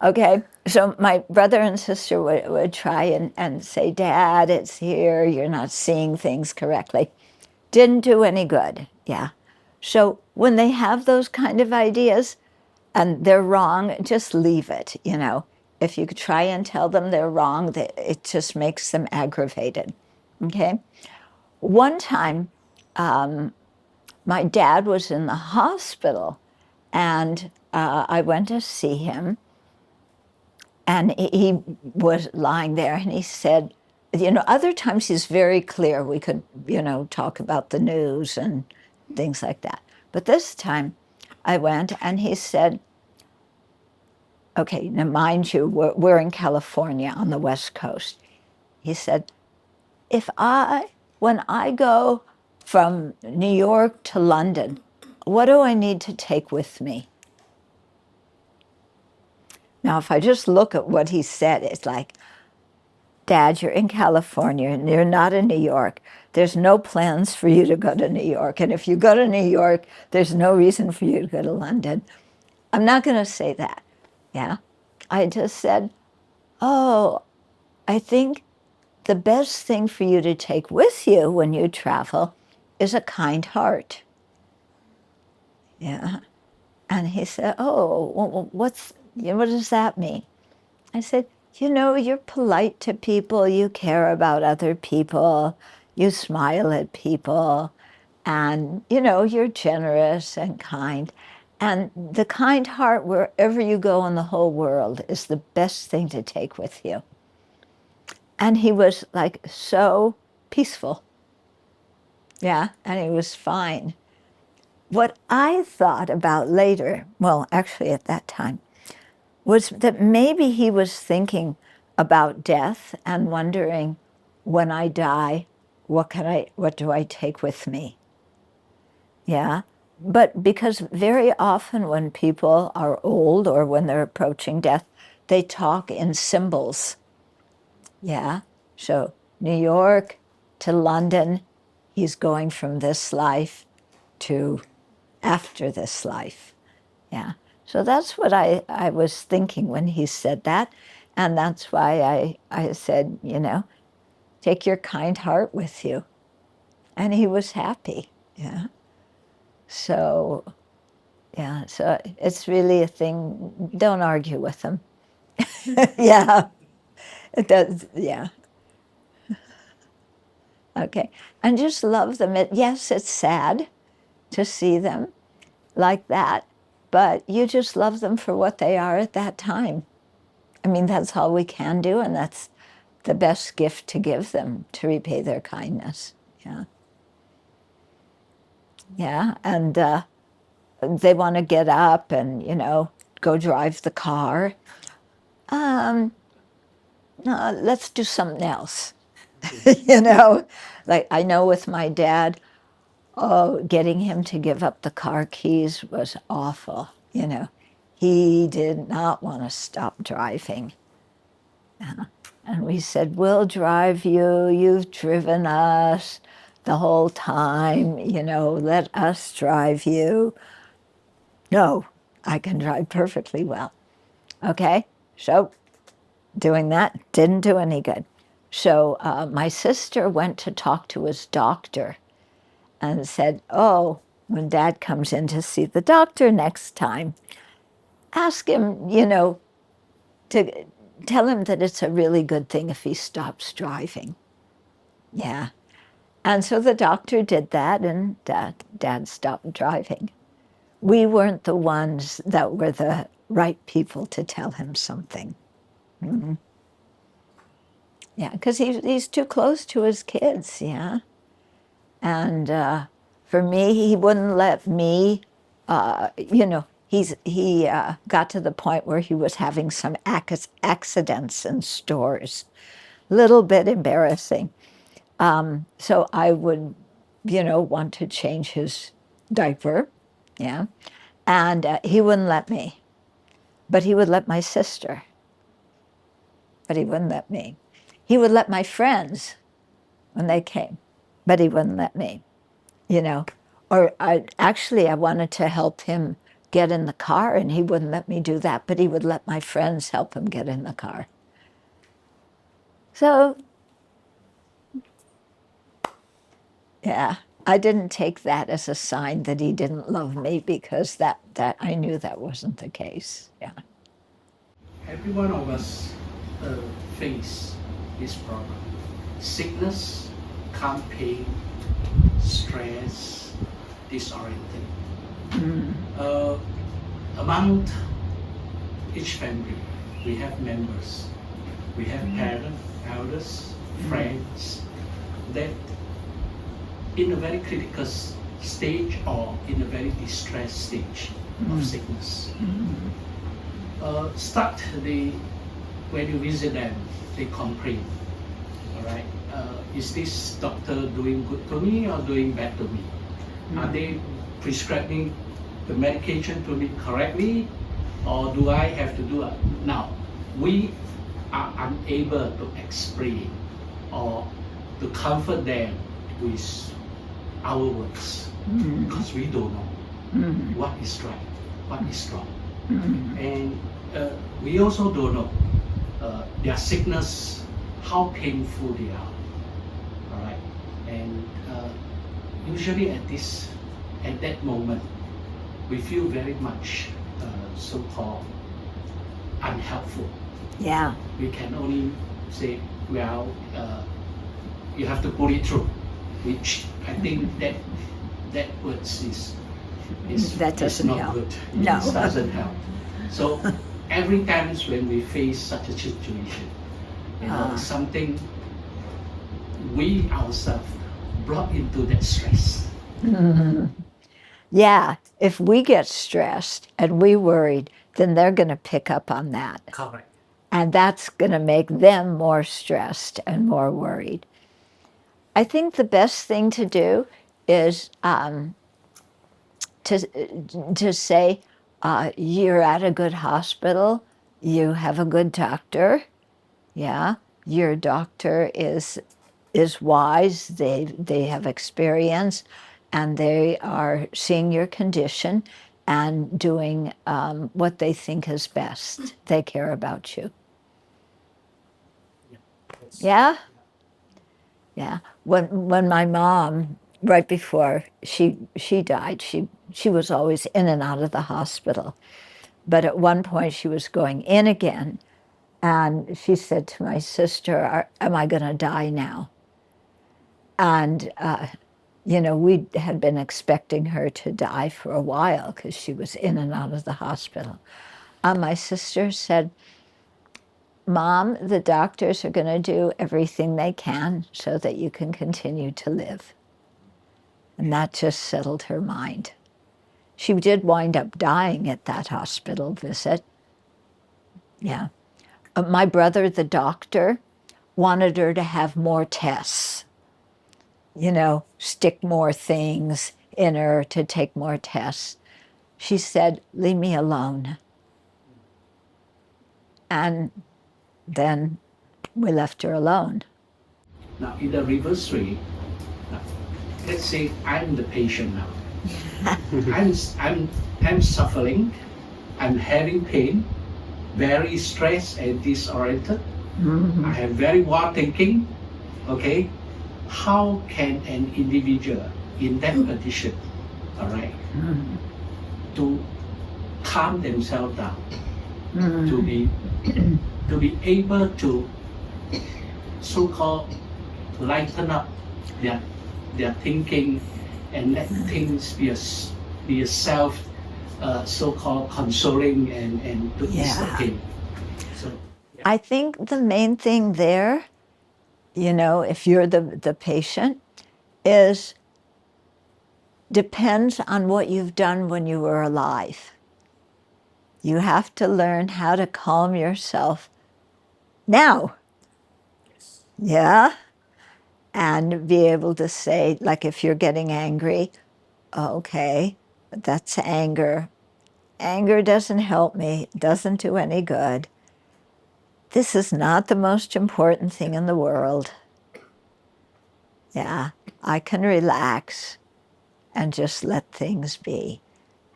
Okay, so my brother and sister would try and say, Dad, it's here. You're not seeing things correctly. Didn't do any good, yeah. So when they have those kind of ideas and they're wrong, just leave it, you know. If you try and tell them they're wrong, it just makes them aggravated, okay? One time, my dad was in the hospital, and I went to see him, and he was lying there, and he said, you know, other times he's very clear. We could, you know, talk about the news and things like that. But this time I went and he said, okay, now mind you, we're in California on the West Coast. He said, when I go from New York to London, what do I need to take with me? Now, if I just look at what he said, it's like, Dad, you're in California and you're not in New York. There's no plans for you to go to New York. And if you go to New York, there's no reason for you to go to London. I'm not going to say that, yeah? I just said, oh, I think the best thing for you to take with you when you travel is a kind heart. Yeah. And he said, oh, well, what does that mean? I said, you know, you're polite to people, you care about other people, you smile at people, and, you know, you're generous and kind. And the kind heart, wherever you go in the whole world, is the best thing to take with you. And he was like so peaceful. Yeah, and he was fine. What I thought about later, well, actually at that time, was that maybe he was thinking about death and wondering, when I die, what do I take with me? Yeah, but because very often when people are old or when they're approaching death, they talk in symbols. Yeah, so New York to London, he's going from this life to after this life. Yeah. So that's what I was thinking when he said that. And that's why I said, take your kind heart with you. And he was happy. Yeah. So, yeah. So it's really a thing. Don't argue with him. Yeah. It does. Yeah. Okay. And just love them. Yes, it's sad to see them like that, but you just love them for what they are at that time. I mean, that's all we can do, and that's the best gift to give them, to repay their kindness. Yeah. Yeah. And they want to get up and, go drive the car. No, let's do something else. Like I know with my dad, getting him to give up the car keys was awful. He did not want to stop driving. And we said, we'll drive you. You've driven us the whole time. Let us drive you. No, I can drive perfectly well. Okay, so doing that didn't do any good. So my sister went to talk to his doctor and said, oh, when Dad comes in to see the doctor next time, ask him, to tell him that it's a really good thing if he stops driving. Yeah. And so the doctor did that, and Dad stopped driving. We weren't the ones that were the right people to tell him something. Mm-hmm. Yeah, because he's too close to his kids, yeah. And for me, he wouldn't let me, he got to the point where he was having some accidents in stores. Little bit embarrassing. So I would, want to change his diaper, yeah. And he wouldn't let me. But he would let my sister. But he wouldn't let me. He would let my friends when they came, but he wouldn't let me, Or I wanted to help him get in the car, and he wouldn't let me do that, but he would let my friends help him get in the car. So, yeah, I didn't take that as a sign that he didn't love me, because that I knew that wasn't the case. Yeah. Every one of us face this problem. Sickness, calm pain, stress, disoriented. Among each family, we have members. We have parents, elders, friends that in a very critical stage or in a very distressed stage of sickness. When you visit them, they complain. All right, is this doctor doing good to me or doing bad to me? Are they prescribing the medication to me correctly, or do I have to do it? Now, we are unable to explain or to comfort them with our words because we don't know what is right, what is wrong. And we also don't know their sickness, how painful they are. All right, and usually at that moment, we feel very much so-called unhelpful. Yeah. We can only say, well, you have to pull it through, which I think that words is that doesn't not help. good. No. It doesn't help. So every time when we face such a situation, something we ourselves brought into that stress. Yeah, if we get stressed and we worried, then they're going to pick up on that. Correct. And that's going to make them more stressed and more worried. I think the best thing to do is to say, you're at a good hospital, you have a good doctor, yeah, your doctor is wise, they have experience, and they are seeing your condition, and doing what they think is best. They care about you. Yeah? Yeah. When my mom, right before she died, she was always in and out of the hospital. But at one point she was going in again, and she said to my sister, am I going to die now? And, we had been expecting her to die for a while because she was in and out of the hospital. And my sister said, Mom, the doctors are going to do everything they can so that you can continue to live. And that just settled her mind. She did wind up dying at that hospital visit. Yeah. My brother, the doctor, wanted her to have more tests, stick more things in her, to take more tests. She said, leave me alone. And then we left her alone. Now, in the reverse way, let's say I'm the patient now. I'm suffering, I'm having pain, very stressed and disoriented. I have very wild thinking. Okay, how can an individual in that condition, all right, to calm themselves down, to be able to so-called lighten up their thinking and let things be a self so-called consoling and to ease the pain. So I think the main thing there, if you're the patient, is depends on what you've done when you were alive. You have to learn how to calm yourself now. Yeah? And be able to say, like if you're getting angry, okay, that's anger. Anger doesn't help me, doesn't do any good. This is not the most important thing in the world. Yeah, I can relax and just let things be.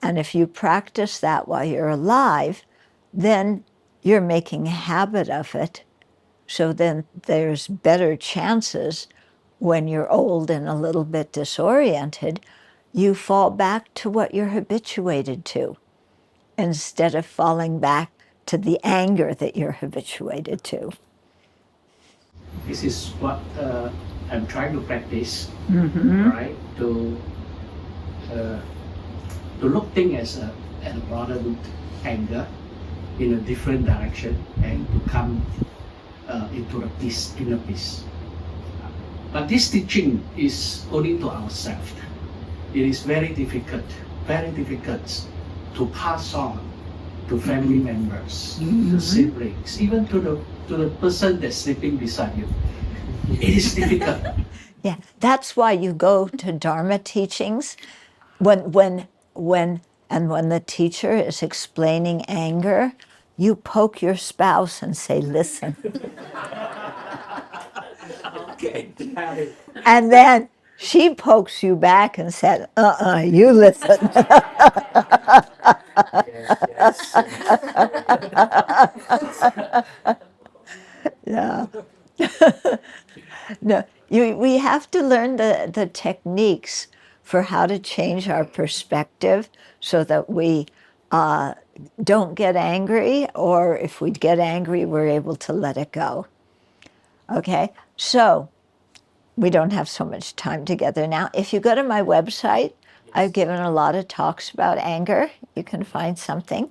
And if you practice that while you're alive, then you're making a habit of it. So then there's better chances when you're old and a little bit disoriented, you fall back to what you're habituated to instead of falling back to the anger that you're habituated to. this is what I'm trying to practice, right? To look things at a broader angle in a different direction and to come into the inner peace. But this teaching is only to ourselves. It is very difficult to pass on to family members, to siblings, even to the person that's sleeping beside you. It is difficult. Yeah, that's why you go to Dharma teachings when the teacher is explaining anger, you poke your spouse and say, listen. Okay. And then she pokes you back and said, you listen. Yes. Yeah. No, we have to learn the techniques for how to change our perspective so that we don't get angry, or if we get angry, we're able to let it go. Okay, so we don't have so much time together now. If you go to my website, I've given a lot of talks about anger. You can find something.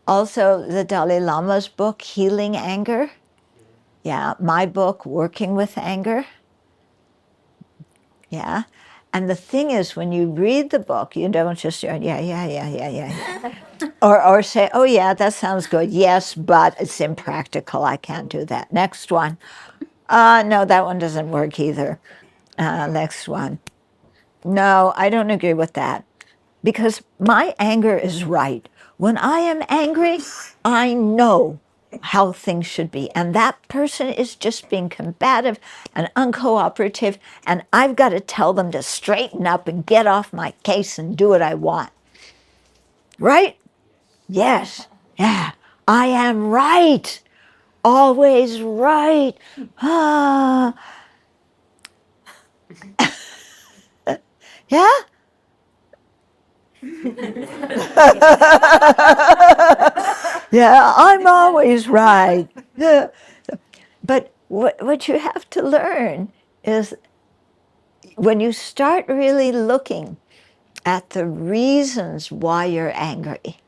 Also, the Dalai Lama's book, Healing Anger. Yeah, my book, Working with Anger. Yeah. And the thing is, when you read the book, you don't just say, yeah. or say, oh, yeah, that sounds good. Yes, but it's impractical. I can't do that. Next one. No, that one doesn't work either. Next one. No, I don't agree with that. Because my anger is right. When I am angry, I know how things should be. And that person is just being combative and uncooperative, and I've got to tell them to straighten up and get off my case and do what I want. Right? Yes. Yeah. I am right. Always right. Ah. Yeah? Yeah, I'm always right. Yeah. But what you have to learn is when you start really looking at the reasons why you're angry,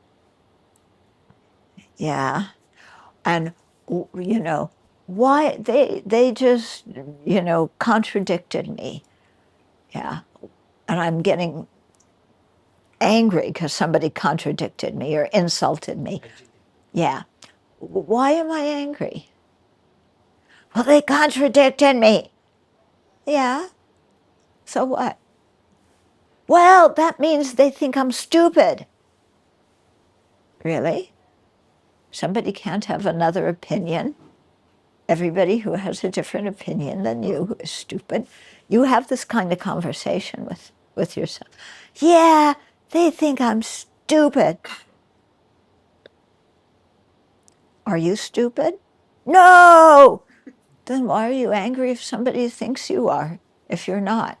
yeah, and why they just contradicted me, yeah, and I'm getting angry because somebody contradicted me or insulted me, yeah. Why am I angry? Well, they contradicted me. Yeah, so what? Well, that means they think I'm stupid. Really? Somebody can't have another opinion? Everybody who has a different opinion than you is stupid. You have this kind of conversation with yourself. Yeah, they think I'm stupid. Are you stupid? No! Then why are you angry if somebody thinks you are, if you're not?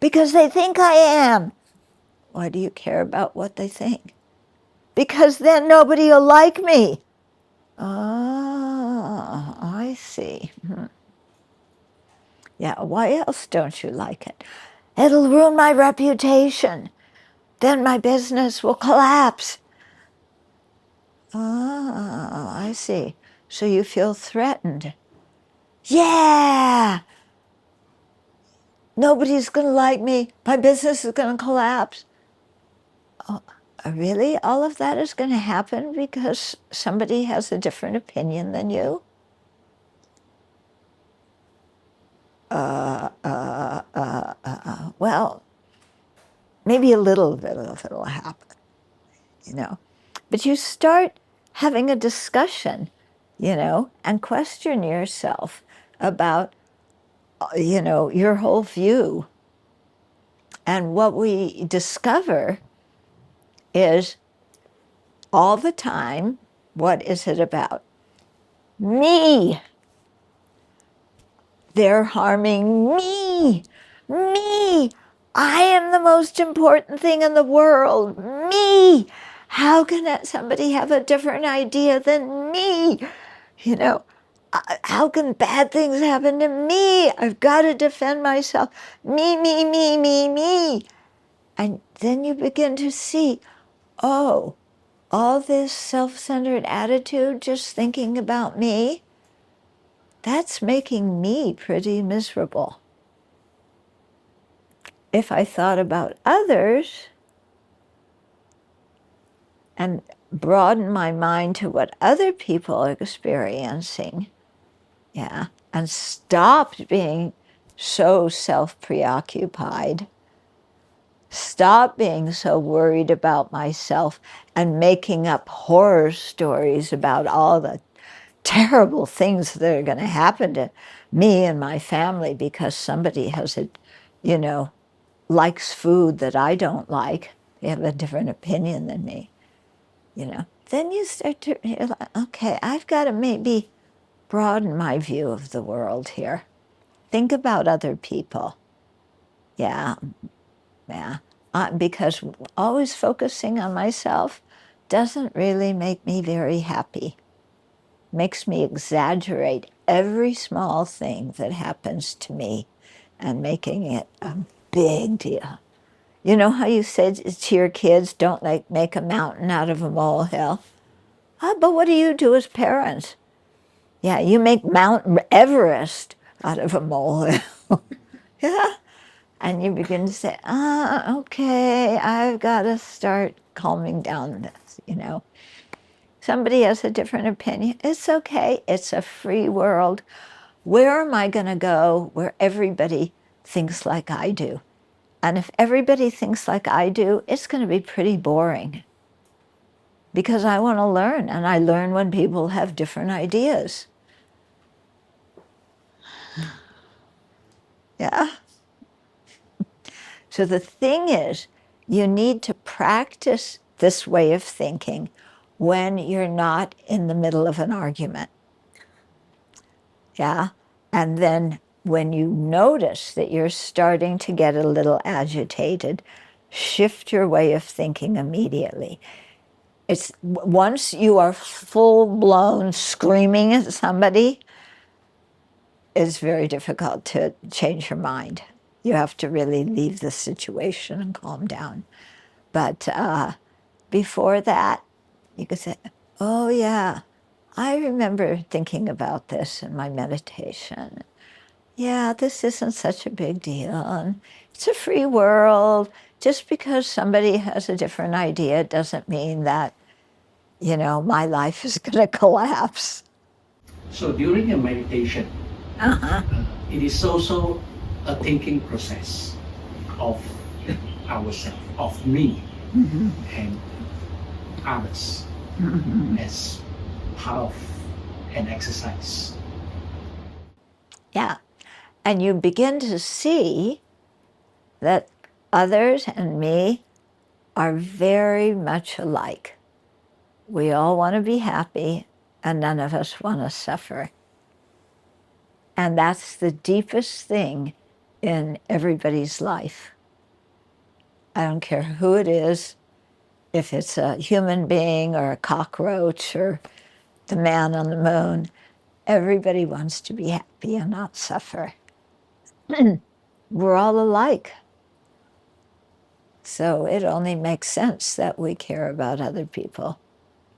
Because they think I am. Why do you care about what they think? Because then nobody will like me. Ah, I see. Yeah, why else don't you like it? It'll ruin my reputation. Then my business will collapse. Ah, I see. So you feel threatened. Yeah! Nobody's going to like me. My business is going to collapse. Oh, really? All of that is going to happen because somebody has a different opinion than you? Well, maybe a little bit of it will happen, But you start having a discussion, and question yourself about, your whole view. And what we discover is all the time, what is it about? Me. They're harming me. Me. I am the most important thing in the world. Me. How can somebody have a different idea than me? How can bad things happen to me? I've got to defend myself. Me, me, me, me, me. And then you begin to see, oh, all this self-centered attitude, just thinking about me, that's making me pretty miserable. If I thought about others and broaden my mind to what other people are experiencing, yeah, and stopped being so self-preoccupied, stop being so worried about myself and making up horror stories about all the terrible things that are going to happen to me and my family because somebody likes food that I don't like. They have a different opinion than me, Then you start to realize, okay, I've got to maybe broaden my view of the world here. Think about other people. Yeah. Because always focusing on myself doesn't really make me very happy. Makes me exaggerate every small thing that happens to me and making it a big deal. You know how you said to your kids, don't make a mountain out of a molehill? But what do you do as parents? Yeah, you make Mount Everest out of a molehill. Yeah. And you begin to say, okay, I've got to start calming down this. Somebody has a different opinion. It's okay. It's a free world. Where am I going to go where everybody thinks like I do? And if everybody thinks like I do, it's going to be pretty boring. Because I want to learn, and I learn when people have different ideas. Yeah? So the thing is, you need to practice this way of thinking when you're not in the middle of an argument. Yeah? And then when you notice that you're starting to get a little agitated, shift your way of thinking immediately. It's once you are full-blown screaming at somebody, it's very difficult to change your mind. You have to really leave the situation and calm down. But before that, you could say, oh yeah, I remember thinking about this in my meditation. Yeah, this isn't such a big deal. And it's a free world. Just because somebody has a different idea doesn't mean that, my life is going to collapse. So during a meditation, Uh-huh. it is also a thinking process of ourselves, of me Mm-hmm. and others Mm-hmm. as part of an exercise. Yeah. And you begin to see that others and me are very much alike. We all want to be happy, and none of us want to suffer. And that's the deepest thing in everybody's life. I don't care who it is, if it's a human being or a cockroach or the man on the moon, everybody wants to be happy and not suffer. We're all alike. So it only makes sense that we care about other people.